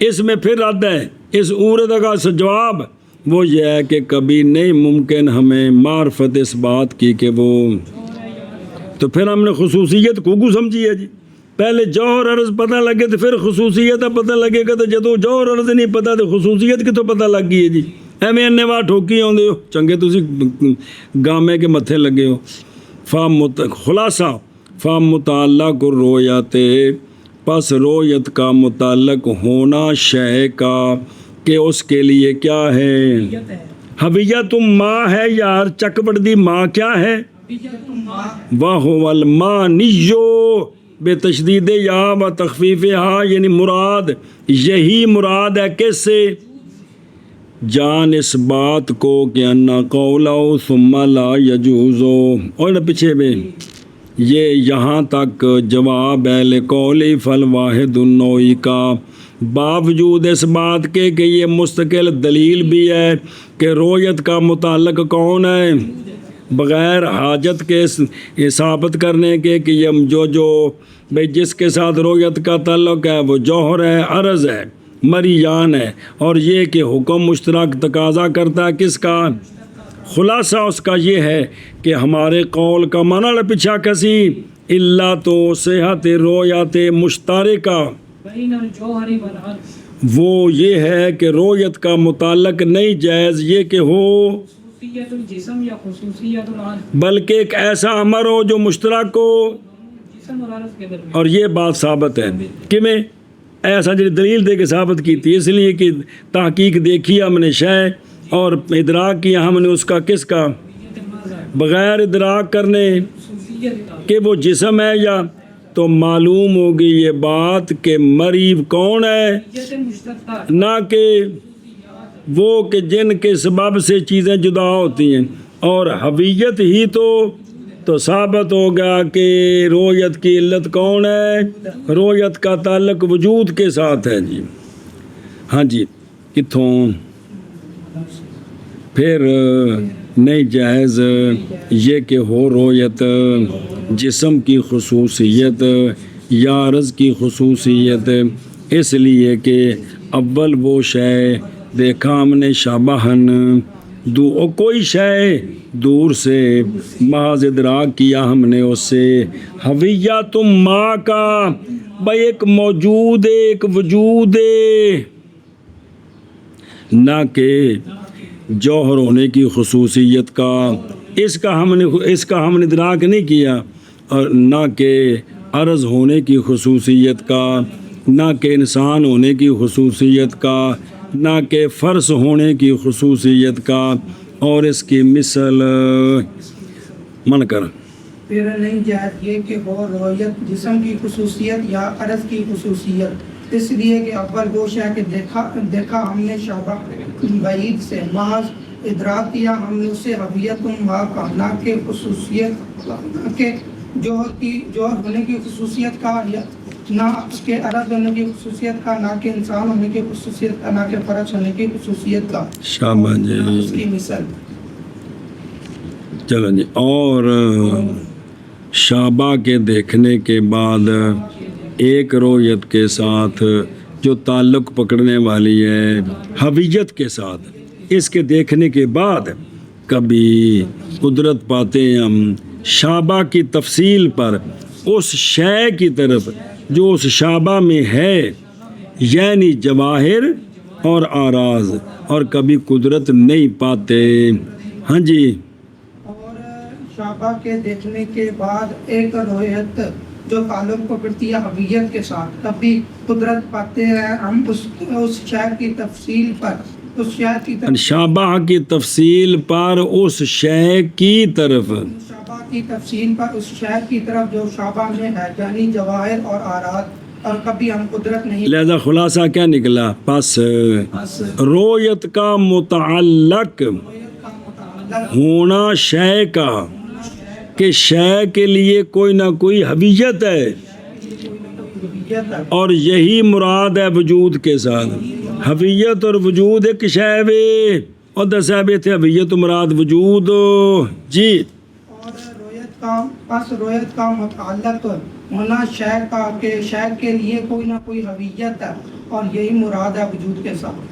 اس میں پھر رد ہے اس عورت کا جواب وہ یہ ہے کہ کبھی نہیں ممکن ہمیں معرفت اس بات کی کہ وہ تو پھر ہم نے خصوصیت کو سمجھی ہے جی پہلے جوہر عرض پتہ لگے تو پھر خصوصیت پتہ لگے گا تو جدو جوہر عرض نہیں پتہ تو خصوصیت کتوں پتہ لگ گئی ہے جی ایویں اننے واہ ٹھوکی آدھے ہو چنگے تسی گامے کے متھے لگے ہو خلاصہ فام متعلق رویت پس رویت کا متعلق ہونا شے کا کہ اس کے لیے کیا ہے ہے حویت ماں ہے یار چکبڑ دی ماں کیا ہے وَهُوَ الْمَانِيُّ بے تشدید یا و تخفیف ہا یعنی مراد یہی مراد ہے کس سے جان اس بات کو کہ انا قولو ثم لا یجوزو اور پیچھے میں یہ یہاں تک جواب ہے لقولی فالواحد النوعی کا باوجود اس بات کے کہ یہ مستقل دلیل بھی ہے کہ رویت کا متعلق کون ہے بغیر حاجت کے ثابت کرنے کے کہ یہ جو بھئی جس کے ساتھ رویت کا تعلق ہے وہ جوہر ہے عرض ہے مریان ہے اور یہ کہ حکم مشترک تقاضا کرتا ہے کس کا خلاصہ اس کا یہ ہے کہ ہمارے قول کا معنی پیچھا کسی اللہ تو صحت رویت مشترکہ بین الجوہر والعرض وہ یہ ہے کہ رویت کا متعلق نہیں جائز یہ کہ ہو خصوصیت الجسم یا خصوصیت العرض بلکہ ایک ایسا امر ہو جو مشترک ہو جسم اور عرض کے درمیان اور یہ بات ثابت ہے کہ میں ایسا جو دلیل دے کے ثابت کی تھی اس لیے کہ تحقیق دیکھی ہم نے شے اور ادراک کیا ہم نے اس کا کس کا بغیر ادراک کرنے خصوصیت کا کہ وہ جسم ہے یا تو معلوم ہوگی یہ بات کہ مریب کون ہے خصوصیت مشترکہ نہ کہ وہ کہ جن کے سبب سے چیزیں جدا ہوتی ہیں اور حویت ہی تو ثابت ہوگا کہ رویت کی علت کون ہے رویت کا تعلق وجود کے ساتھ ہے جی ہاں جی کتھوں پھر نہیں جائز یہ کہ ہو رویت جسم کی خصوصیت یا عرض کی خصوصیت اس لیے کہ اول وہ شے دیکھا ہم نے شابہن کوئی شے دور سے محض ادراک کیا ہم نے اس سے حویت ماں کا بھائی ایک موجود ہے ایک وجود ہے نہ کہ جوہر ہونے کی خصوصیت کا اس کا ہم نے ادراک نہیں کیا اور نہ کہ عرض ہونے کی خصوصیت کا نہ کہ انسان ہونے کی خصوصیت کا نہ کہ فرس ہونے کی خصوصیت کا اور اس کی مثل من کر پھر نہیں جائز یہ کہ ہو رویت جسم کی خصوصیت یا عرض کی خصوصیت اس لیے کہ اول گوش ہے کہ دیکھا ہم نے شابہ بعید سے محض ادراک کیا ہم نے اسے حویت ماں کا نہ کہ خصوصیت نہ کہ جوہر ہونے کی خصوصیت کا یا نہ کہ عرض ہونے کی خصوصیت کا نہ کہ انسان ہونے کی خصوصیت کا نہ کہ فرج ہونے کی خصوصیت کا شابہ جی اس کی مثال چلو جی اور شابہ کے دیکھنے کے بعد ایک رویت کے ساتھ جو تعلق پکڑنے والی ہے حویت کے ساتھ اس کے دیکھنے کے بعد کبھی قدرت پاتے ہیں ہم شابہ کی تفصیل پر اس شے کی طرف جو اس شابہ میں ہے یعنی جواہر اور آراز اور کبھی قدرت نہیں پاتے ہاں جی اور شعبہ کے دیکھنے کے بعد ایک رویت جو تعلق کو کرتی ہے حویت کے ساتھ، کبھی قدرت پاتے ہیں ہم اس شہر کی تفصیل پر، اس شہر کی شابہ کی تفصیل پر اس شے کی طرف، شعبہ کی تفصیل پر اس شہر کی طرف جو شعبہ میں ہے، یعنی جواہر اور آرات، اور کبھی ہم قدرت نہیں لہذا خلاصہ کیا نکلا؟ پس بس رویت کا متعلق رویت کا متعلق ہونا شے کا، کہ شے کے لیے کوئی نہ کوئی حویت ہے، حویت ہے، اور یہی مراد ہے وجود کے ساتھ۔ حویت اور وجود ایک شے وے، اور دسا بھی تھے حویت مراد وجود جی۔ اور رویت کا متعلق ہونا شہر کا، کہ شہر کے لیے کوئی نہ کوئی حویت ہے، اور یہی مراد ہے وجود کے ساتھ۔